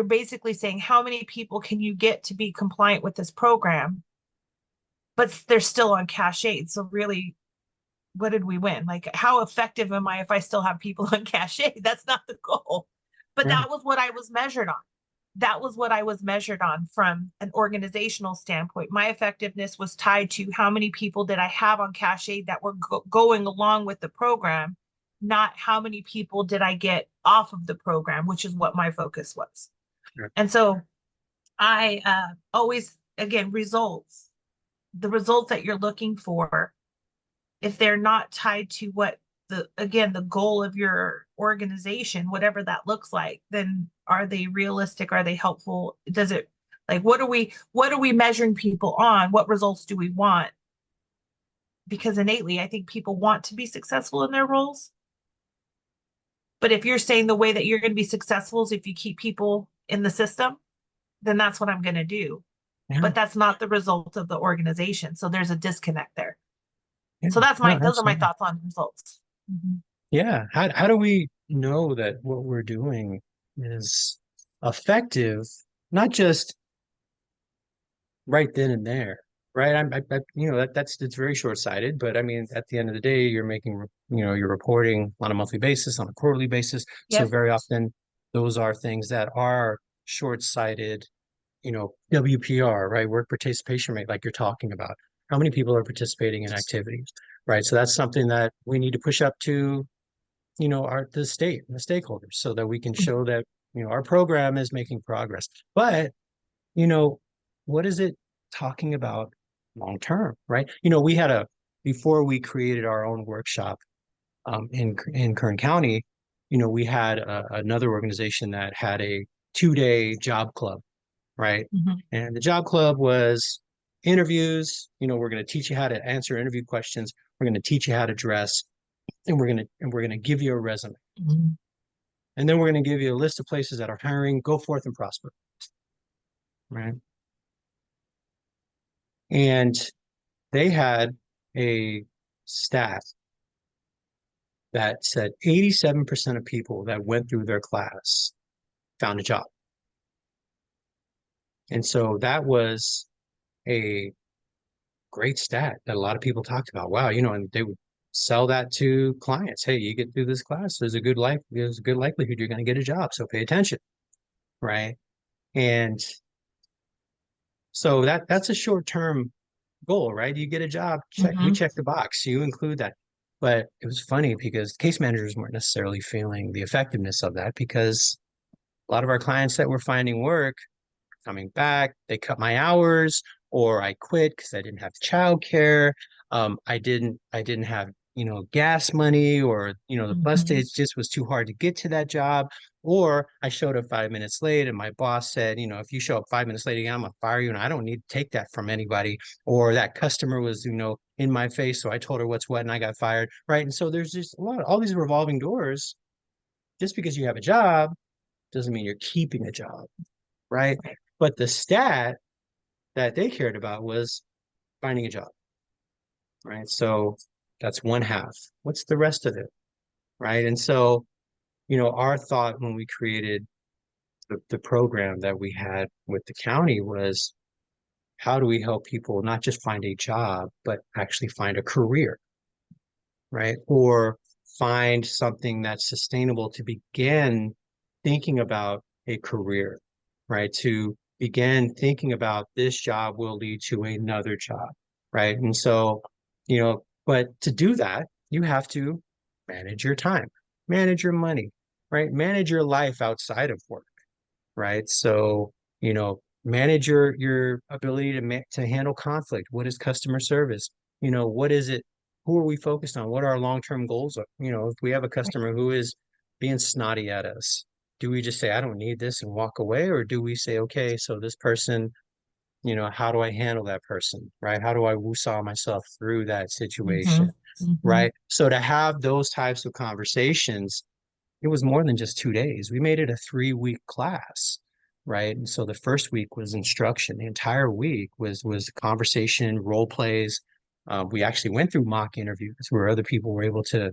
basically saying how many people can you get to be compliant with this program, but they're still on cash aid. So really, what did we win? Like, how effective am I if I still have people on cash aid? That's not the goal. But Yeah. that was what I was measured on. That was what I was measured on from an organizational standpoint. My effectiveness was tied to how many people did I have on cash aid that were going along with the program, not how many people did I get off of the program, which is what my focus was. Sure. And so I always, again, results, the results that you're looking for, if they're not tied to what again, the goal of your organization, whatever that looks like, then are they realistic? Are they helpful? Does it, like, what are we measuring people on? What results do we want? Because innately, I think people want to be successful in their roles. But if you're saying the way that you're going to be successful is if you keep people in the system, then that's what I'm going to do. Yeah, But that's not the result of the organization. So there's a disconnect there. yeah, So no, those are my absolutely. thoughts on results. Mhm. Yeah. How do we know that what we're doing is effective, not just right then and there, right? That's very short-sighted, but I mean, at the end of the day, you're making, you're reporting on a monthly basis, on a quarterly basis. So Yep. very often those are things that are short-sighted, WPR, right? Work participation rate, like you're talking about. How many people are participating in activities, right? So that's something that we need to push up to, the state and the stakeholders so that we can show that, our program is making progress. But you know, what is it talking about long term, right? We had before we created our own workshop in Kern County, we had another organization that had a 2-day job club, right? Mhm. And the job club was interviews. We're going to teach you how to answer interview questions. We're going to teach you how to dress, and we're going to give you a resume, Mhm. and then we're going to give you a list of places that are hiring. Go forth and prosper, right? And they had a stat that said 87% of people that went through their class found a job. And so that was a great stat that a lot of people talked about. Wow, and they would sell that to clients. Hey, you get through this class, there's a good likelihood you're going to get a job. So pay attention, right? And so that's a short-term goal, right? You get a job, we Mhm. check the box, you include that. But it was funny because case managers weren't necessarily feeling the effectiveness of that because a lot of our clients that were finding work coming back, they cut my hours or I quit because I didn't have childcare. I didn't have, gas money or, the bus Mhm. days just was too hard to get to that job. Or I showed up 5 minutes late and my boss said, if you show up 5 minutes late again, I'm gonna fire you and I don't need to take that from anybody. Or that customer was, in my face. So I told her what's what and I got fired. Right. And so there's just all these revolving doors. Just because you have a job doesn't mean you're keeping a job, right? But the stat that they cared about was finding a job, right? So that's one half. What's the rest of it, right? And so, our thought when we created the program that we had with the county was how do we help people not just find a job, but actually find a career, right? Or find something that's sustainable to begin thinking about a career, right? To begin thinking about this job will lead to another job, right? And so, but to do that, you have to manage your time, manage your money, right? Manage your life outside of work, right? So, manage your ability to handle conflict. What is customer service? What is it? Who are we focused on? What are our long-term goals? If we have a customer who is being snotty at us, do we just say, I don't need this and walk away? Or do we say, okay, so this person, how do I handle that person? Right? How do I woo-saw myself through that situation? Mhm. Mhm. Right? So to have those types of conversations, it was more than just 2 days. We made it a 3-week class, right? And so the first week was instruction. The entire week was conversation, role plays. We actually went through mock interviews where other people were able to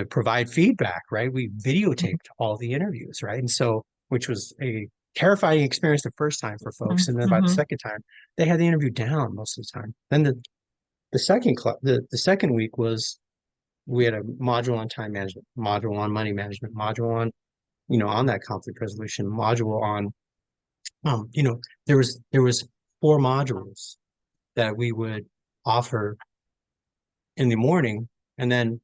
provide feedback, right? We videotaped all the interviews, right? And so, which was a terrifying experience the first time for folks, Mhm. and then by the Mhm. second time, they had the interview down most of the time. Then the second week was we had a module on time management, module on money management, module on on that conflict resolution module on um you know there was 4 modules that we would offer in the morning, and then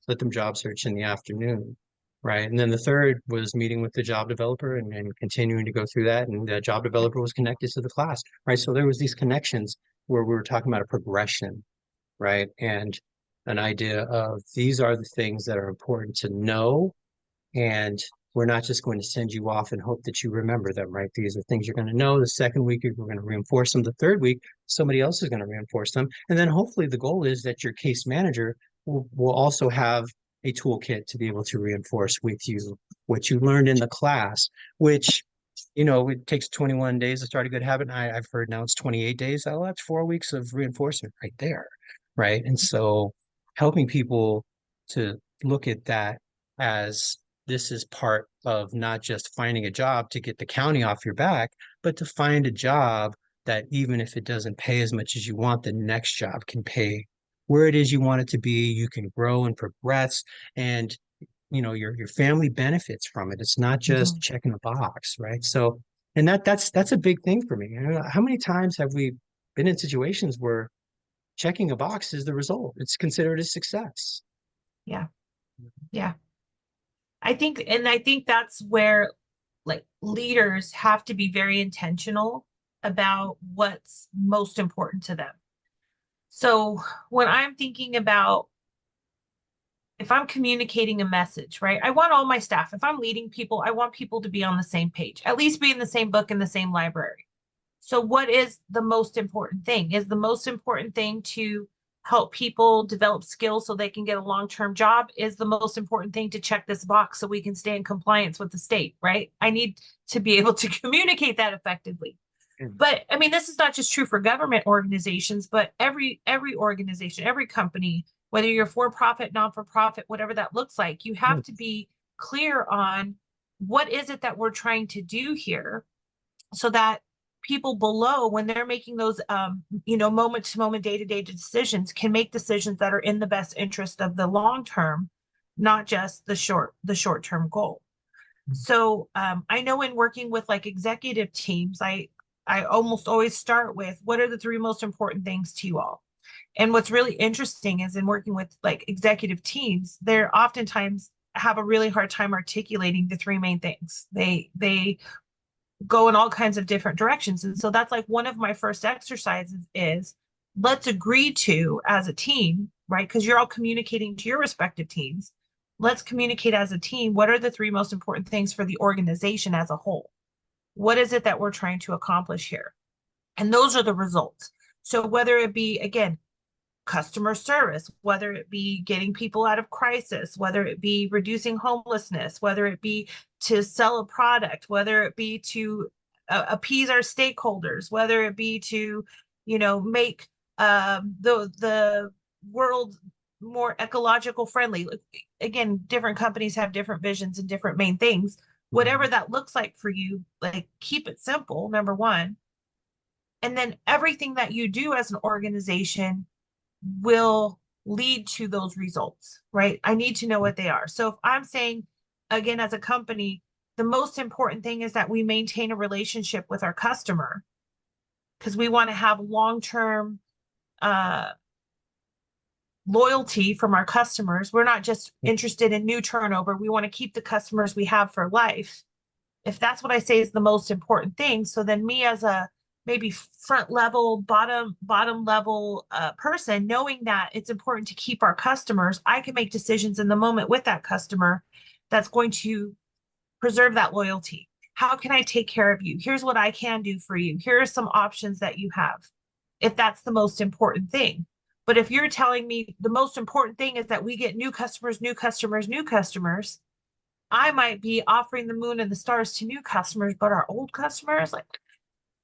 let them job search in the afternoon. Right. And then the third was meeting with the job developer and continuing to go through that. And the job developer was connected to the class. Right. So there was these connections where we were talking about a progression, right? And an idea of these are the things that are important to know, and we're not just going to send you off and hope that you remember them, right? These are things you're going to know. The second week, we're going to reinforce them. The third week, somebody else is going to reinforce them. And then hopefully the goal is that your case manager will also have a toolkit to be able to reinforce with you what you learned in the class, which, it takes 21 days to start a good habit. And I've heard now it's 28 days. Oh, that's 4 weeks of reinforcement right there, right? And so helping people to look at that as this is part of not just finding a job to get the county off your back, but to find a job that even if it doesn't pay as much as you want, the next job can pay where it is you want it to be. You can grow and progress, and your family benefits from it. It's not just Mhm. checking a box, right? So, and that's a big thing for me. How many times have we been in situations where checking a box is the result? It's considered a success. Yeah. Yeah. I think that's where like leaders have to be very intentional about what's most important to them. So when I'm thinking about if I'm communicating a message, right? I want all my staff, if I'm leading people, I want people to be on the same page, at least be in the same book in the same library. So what is the most important thing? Is the most important thing to help people develop skills so they can get a long-term job? Is the most important thing to check this box so we can stay in compliance with the state, right? I need to be able to communicate that effectively. Mm. But I mean, this is not just true for government organizations, but every organization, every company, whether you're for profit, non for profit, whatever that looks like, you have to be clear on what is it that we're trying to do here so that people below when they're making those moment to moment day to day decisions can make decisions that are in the best interest of the long term, not just the short term goal. So I know in working with like executive teams, I almost always start with what are the three most important things to you all. And what's really interesting is in working with like executive teams, they're oftentimes have a really hard time articulating the three main things. They go in all kinds of different directions. And so that's like one of my first exercises is let's agree to as a team, right? Because you're all communicating to your respective teams. Let's communicate as a team. What are the three most important things for the organization as a whole? What is it that we're trying to accomplish here? And those are the results. So whether it be, again, customer service, whether it be getting people out of crisis, whether it be reducing homelessness, whether it be to sell a product, whether it be to appease our stakeholders, whether it be to, make the world more ecological friendly. Again, different companies have different visions and different main things. Whatever that looks like for you, like keep it simple, number one. And then everything that you do as an organization will lead to those results, right? I need to know what they are. So if I'm saying, again, as a company, the most important thing is that we maintain a relationship with our customer because we want to have long-term uh, loyalty from our customers. We're not just interested in new turnover. We want to keep the customers we have for life. If that's what I say is the most important thing, so then me as a maybe front level, bottom level person, knowing that it's important to keep our customers, I can make decisions in the moment with that customer that's going to preserve that loyalty. How can I take care of you? Here's what I can do for you. Here are some options that you have, if that's the most important thing. But if you're telling me the most important thing is that we get new customers, new customers, new customers, I might be offering the moon and the stars to new customers, but our old customers, like,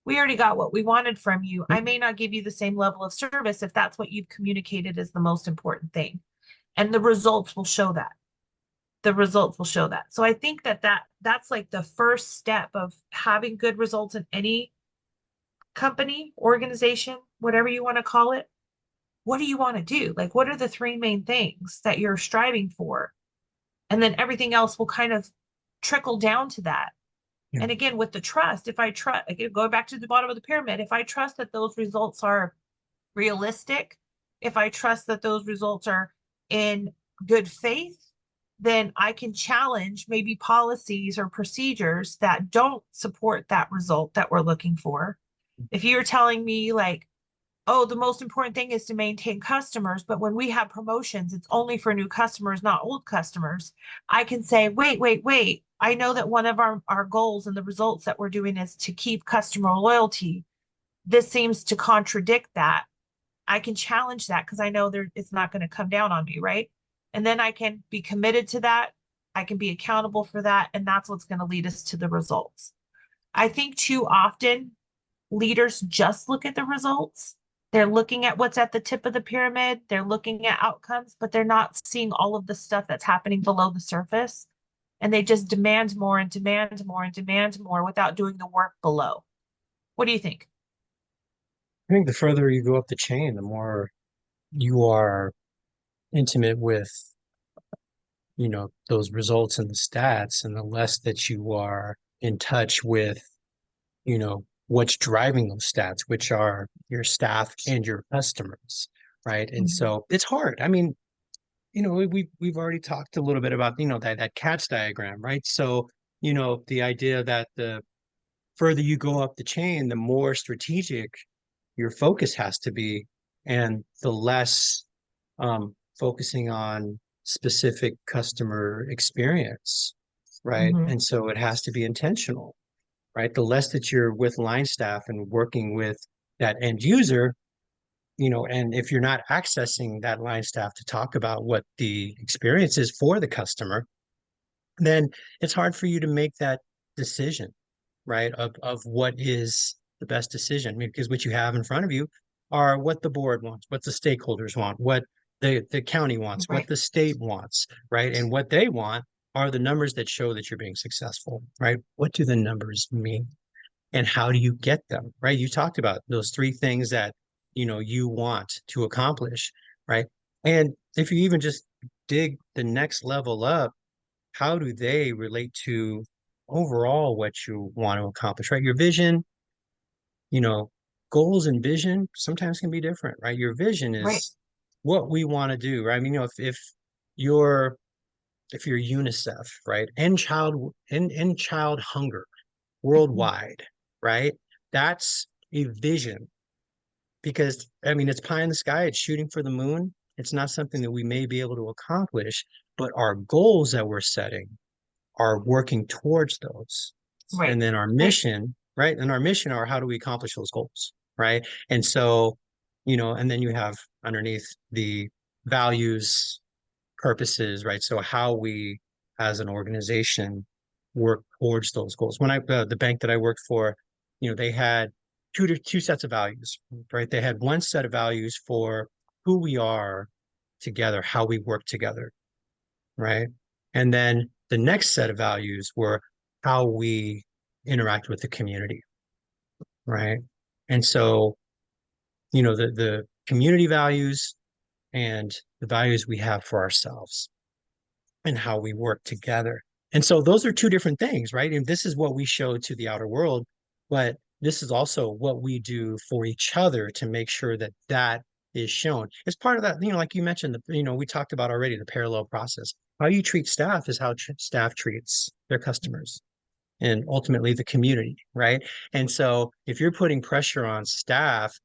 we already got what we wanted from you. I may not give you the same level of service if that's what you've communicated as the most important thing. And the results will show that. The results will show that. So I think that's like the first step of having good results in any company, organization, whatever you want to call it. What do you want to do? Like, what are the three main things that you're striving for? And then everything else will kind of trickle down to that. Yeah. And again, with the trust, if I trust, again, going back to the bottom of the pyramid, if I trust that those results are realistic, if I trust that those results are in good faith, then I can challenge maybe policies or procedures that don't support that result that we're looking for. If you're telling me, like, oh, the most important thing is to maintain customers, but when we have promotions, it's only for new customers, not old customers, I can say, wait, wait, wait. I know that one of our goals and the results that we're doing is to keep customer loyalty. This seems to contradict that. I can challenge that because I know there it's not going to come down on me, right? And then I can be committed to that. I can be accountable for that. And that's what's going to lead us to the results. I think too often leaders just look at the results. They're looking at what's at the tip of the pyramid. They're looking at outcomes, but they're not seeing all of the stuff that's happening below the surface. And they just demand more and demand more and demand more without doing the work below. What do you think? I think the further you go up the chain, the more you are intimate with, those results and the stats, and the less that you are in touch with, what's driving those stats, which are your staff and your customers, right? And Mhm. so it's hard. I mean, we've already talked a little bit about, that CATS diagram, right? So, the idea that the further you go up the chain, the more strategic your focus has to be, and the less focusing on specific customer experience, right? Mhm. And so it has to be intentional, right? The less that you're with line staff and working with that end user, and if you're not accessing that line staff to talk about what the experience is for the customer, then it's hard for you to make that decision, right? Of what is the best decision. I mean, because what you have in front of you are what the board wants, what the stakeholders want, what the county wants, what Right. the state wants, right? And what they want are the numbers that show that you're being successful, right? What do the numbers mean? And how do you get them, right? You talked about those three things that, you want to accomplish, right? And if you even just dig the next level up, how do they relate to overall what you want to accomplish, right? Your vision, you know, goals and vision sometimes can be different, right? Your vision Right. is what we want to do, right? I mean, you're if you're UNICEF, right, end child hunger Mhm. worldwide, right? That's a vision because I mean it's pie in the sky, it's shooting for the moon. It's not something that we may be able to accomplish, but our goals that we're setting are working towards those. Right. And then our Right. mission, right? And our mission are how do we accomplish those goals, right? And so, and then you have underneath the values, purposes, right? So how we as an organization work towards those goals. When the bank that I worked for, they had two sets of values, right? They had one set of values for who we are together, how we work together, right? And then the next set of values were how we interact with the community, right? And so, the community values and the values we have for ourselves and how we work together. And so those are two different things, right? And this is what we show to the outer world, but this is also what we do for each other to make sure that that is shown. It's part of that, like you mentioned, we talked about already the parallel process. How you treat staff is how staff treats their customers and ultimately the community, right? And so if you're putting pressure on staff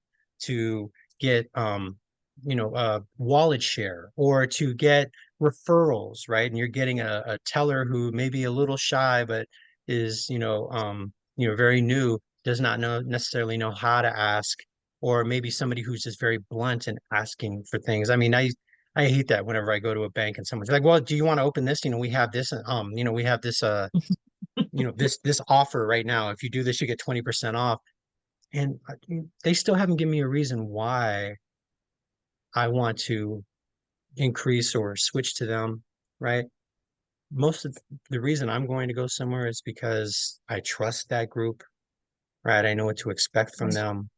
to get wallet share or to get referrals, right? And you're getting a teller who may be a little shy but is, very new, does not necessarily know how to ask, or maybe somebody who's just very blunt and asking for things. I mean, I hate that whenever I go to a bank and someone's like, well, do you want to open this? We have this, we have this this offer right now. If you do this, you get 20% off. And they still haven't given me a reason why I want to increase or switch to them, right? Most of the reason I'm going to go somewhere is because I trust that group, right? I know what to expect from them,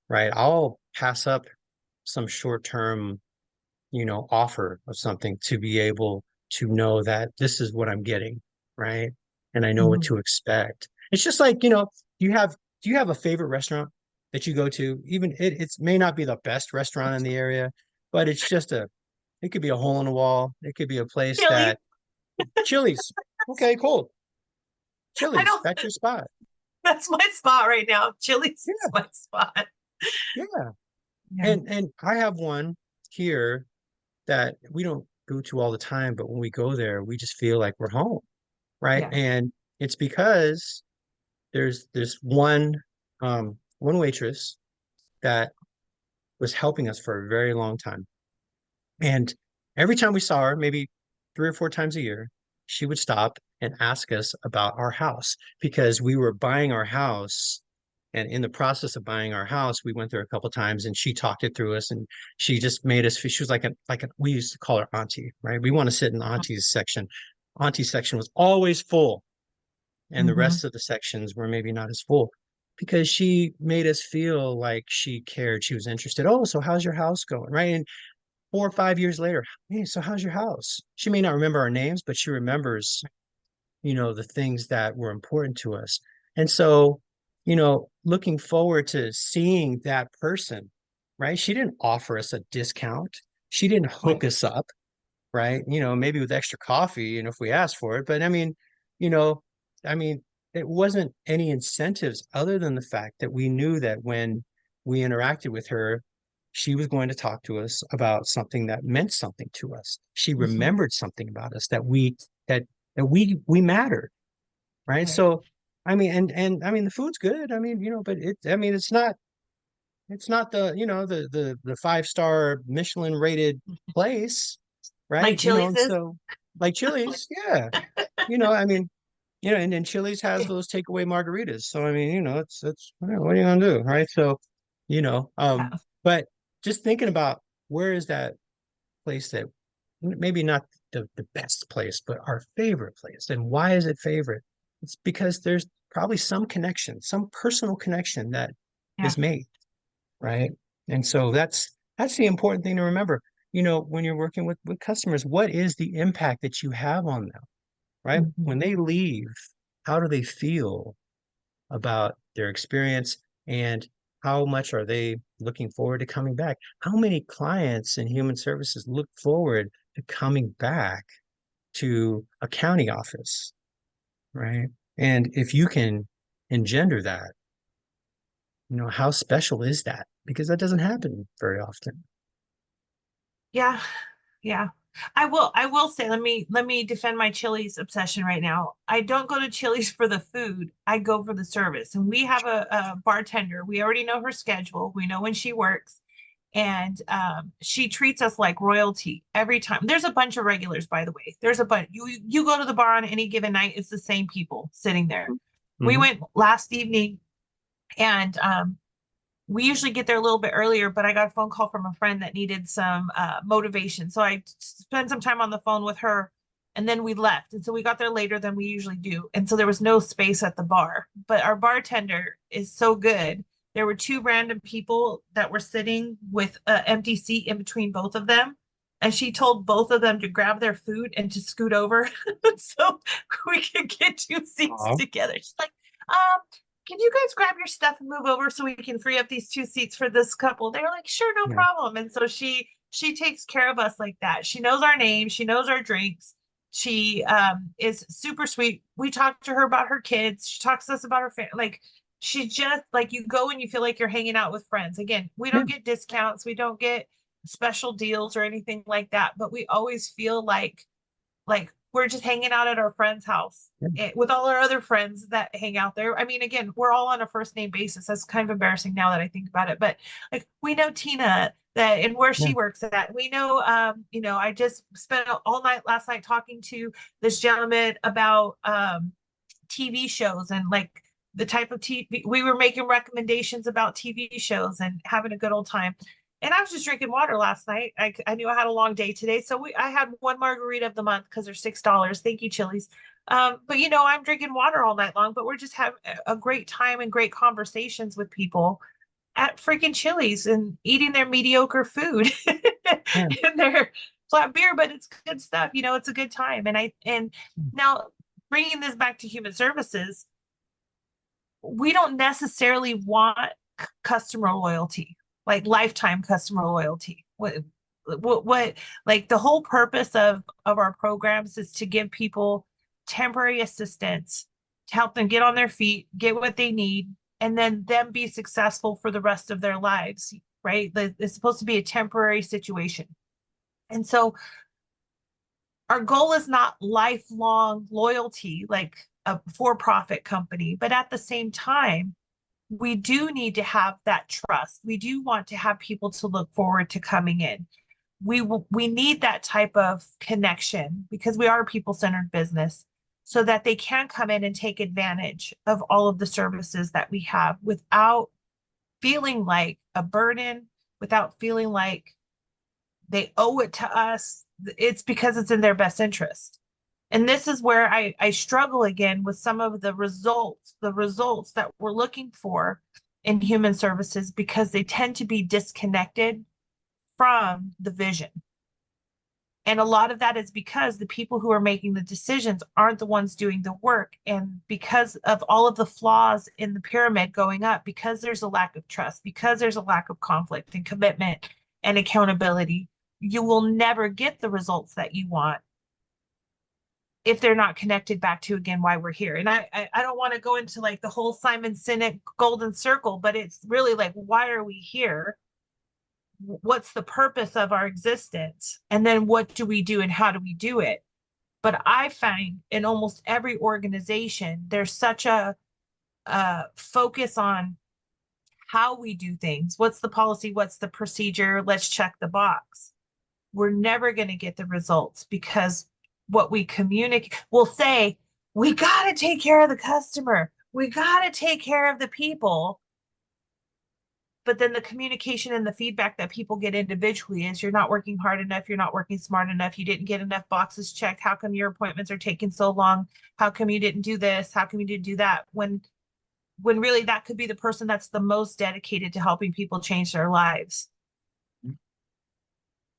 right? I'll pass up some short-term, offer of something to be able to know that this is what I'm getting, right? And I know what Mhm. to expect. It's just like, you have do you have a favorite restaurant that you go to? Even it may not be the best restaurant in the area, but it's just a It could be a hole in the wall. It could be a place Chili's. that Chili's. Okay, cool. I Chili's, don't. that's your spot. That's my spot right now. Chili's is Yeah, my spot. yeah. Yeah. And I have one here that we don't go to all the time, but when we go there, we just feel like we're home, right? Yeah. And it's because there's one waitress that was helping us for a very long time. And every time we saw her, maybe 3 or 4 times a year, she would stop and ask us about our house because we were buying our house. And in the process of buying our house, we went there a couple of times and she talked it through us and she just made us, she was we used to call her auntie, right? We want to sit in the auntie's section. Auntie section was always full and the Hmm. rest of the sections were maybe not as full because she made us feel like she cared, she was interested. Oh, so how's your house going? Right. And 4 or 5 years later, hey, so how's your house? She may not remember our names, but she remembers, the things that were important to us. And so, looking forward to seeing that person, right? She didn't offer us a discount. She didn't hook Right. us up, right? Maybe with extra coffee, if we asked for it. But you know, I mean, it wasn't any incentives other than the fact that we knew that when we interacted with her, she was going to talk to us about something that meant something to us. She Hmm. remembered something about us that we mattered, right? Right. So, and I mean, the food's good. I mean, but it's not the 5-star Michelin rated place, Like right? Chili's And is. so like Chili's, yeah. I mean, and then Chili's has those takeaway margaritas. So I mean, it's what are you gonna do, right? So, you know, um, Yeah. but just thinking about where is that place that maybe not the best place, but our favorite place. And why is it favorite? It's because there's probably some connection, some personal connection that Yeah. is made, right? And so that's the important thing to remember. When you're working with customers, what is the impact that you have on them, right? Hmm. When they leave, how do they feel about their experience and how much are they looking forward to coming back? How many clients in human services look forward to coming back to a county office, right? And if you can engender that, how special is that? Because that doesn't happen very often. Yeah. Yeah. I will say, let me defend my Chili's obsession right now. I don't go to Chili's for the food. I go for the service. And we have a bartender. We already know her schedule. We know when she works. And she treats us like royalty every time. There's a bunch of regulars, by the way. There's a bunch. You go to the bar on any given night, it's the same people sitting there. We Hmm. went last evening and we usually get there a little bit earlier, but I got a phone call from a friend that needed some motivation. So I spent some time on the phone with her and then we left. And so we got there later than we usually do. And so there was no space at the bar, but our bartender is so good. There were two random people that were sitting with an empty seat in between both of them. And she told both of them to grab their food and to scoot over so we could get two seats Aw, together. She's like, um, can you guys grab your stuff and move over so we can free up these two seats for this couple? They were like, sure, no yeah, problem. And so she takes care of us like that. She knows our name, she knows our drinks. She is super sweet. We talk to her about her kids. She talks to us about her family. Like she just like you go and you feel like you're hanging out with friends. Again, we yeah, don't get discounts, we don't get special deals or anything like that, but we always feel like we're just hanging out at our friend's house yeah, with all our other friends that hang out there. I mean, again, we're all on a first name basis. That's kind of embarrassing now that I think about it. But like we know Tina that and where yeah, she works at. We know I just spent all night last night talking to this gentleman about TV shows and like the type of TV we were making recommendations about TV shows and having a good old time. And I was just drinking water last night. I knew I had a long day today, so I had one margarita of the month because they're $6. Thank you, Chili's. But I'm drinking water all night long. But we're just having a great time and great conversations with people at freaking Chili's and eating their mediocre food yeah, and their flat beer. But it's good stuff. It's a good time. And now bringing this back to human services, we don't necessarily want customer loyalty, like lifetime customer loyalty. what like the whole purpose of our programs is to give people temporary assistance to help them get on their feet, get what they need, and then them be successful for the rest of their lives, right? It's supposed to be a temporary situation. And so our goal is not lifelong loyalty like a for-profit company, but at the same time, we do need to have that trust. We do want to have people to look forward to coming in. We need that type of connection because we are a people-centered business so that they can come in and take advantage of all of the services that we have without feeling like a burden, without feeling like they owe it to us. It's because it's in their best interest. And this is where I struggle again with some of the results that we're looking for in human services because they tend to be disconnected from the vision. And a lot of that is because the people who are making the decisions aren't the ones doing the work. And because of all of the flaws in the pyramid going up, because there's a lack of trust, because there's a lack of conflict and commitment and accountability, you will never get the results that you want if they're not connected back to, again, why we're here. And I don't want to go into like the whole Simon Sinek golden circle, but it's really like, why are we here? What's the purpose of our existence? And then what do we do and how do we do it? But I find in almost every organization, there's such a focus on how we do things. What's the policy? What's the procedure? Let's check the box. We're never going to get the results because what we communicate, we'll say, we got to take care of the customer. We got to take care of the people. But then the communication and the feedback that people get individually is you're not working hard enough. You're not working smart enough. You didn't get enough boxes checked. How come your appointments are taking so long? How come you didn't do this? How come you didn't do that? When really that could be the person that's the most dedicated to helping people change their lives.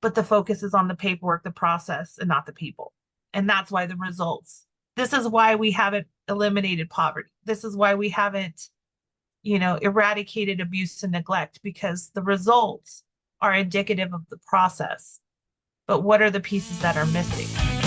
But the focus is on the paperwork, the process, and not the people. And that's why the results. This is why we haven't eliminated poverty. This is why we haven't, eradicated abuse and neglect, because the results are indicative of the process. But what are the pieces that are missing?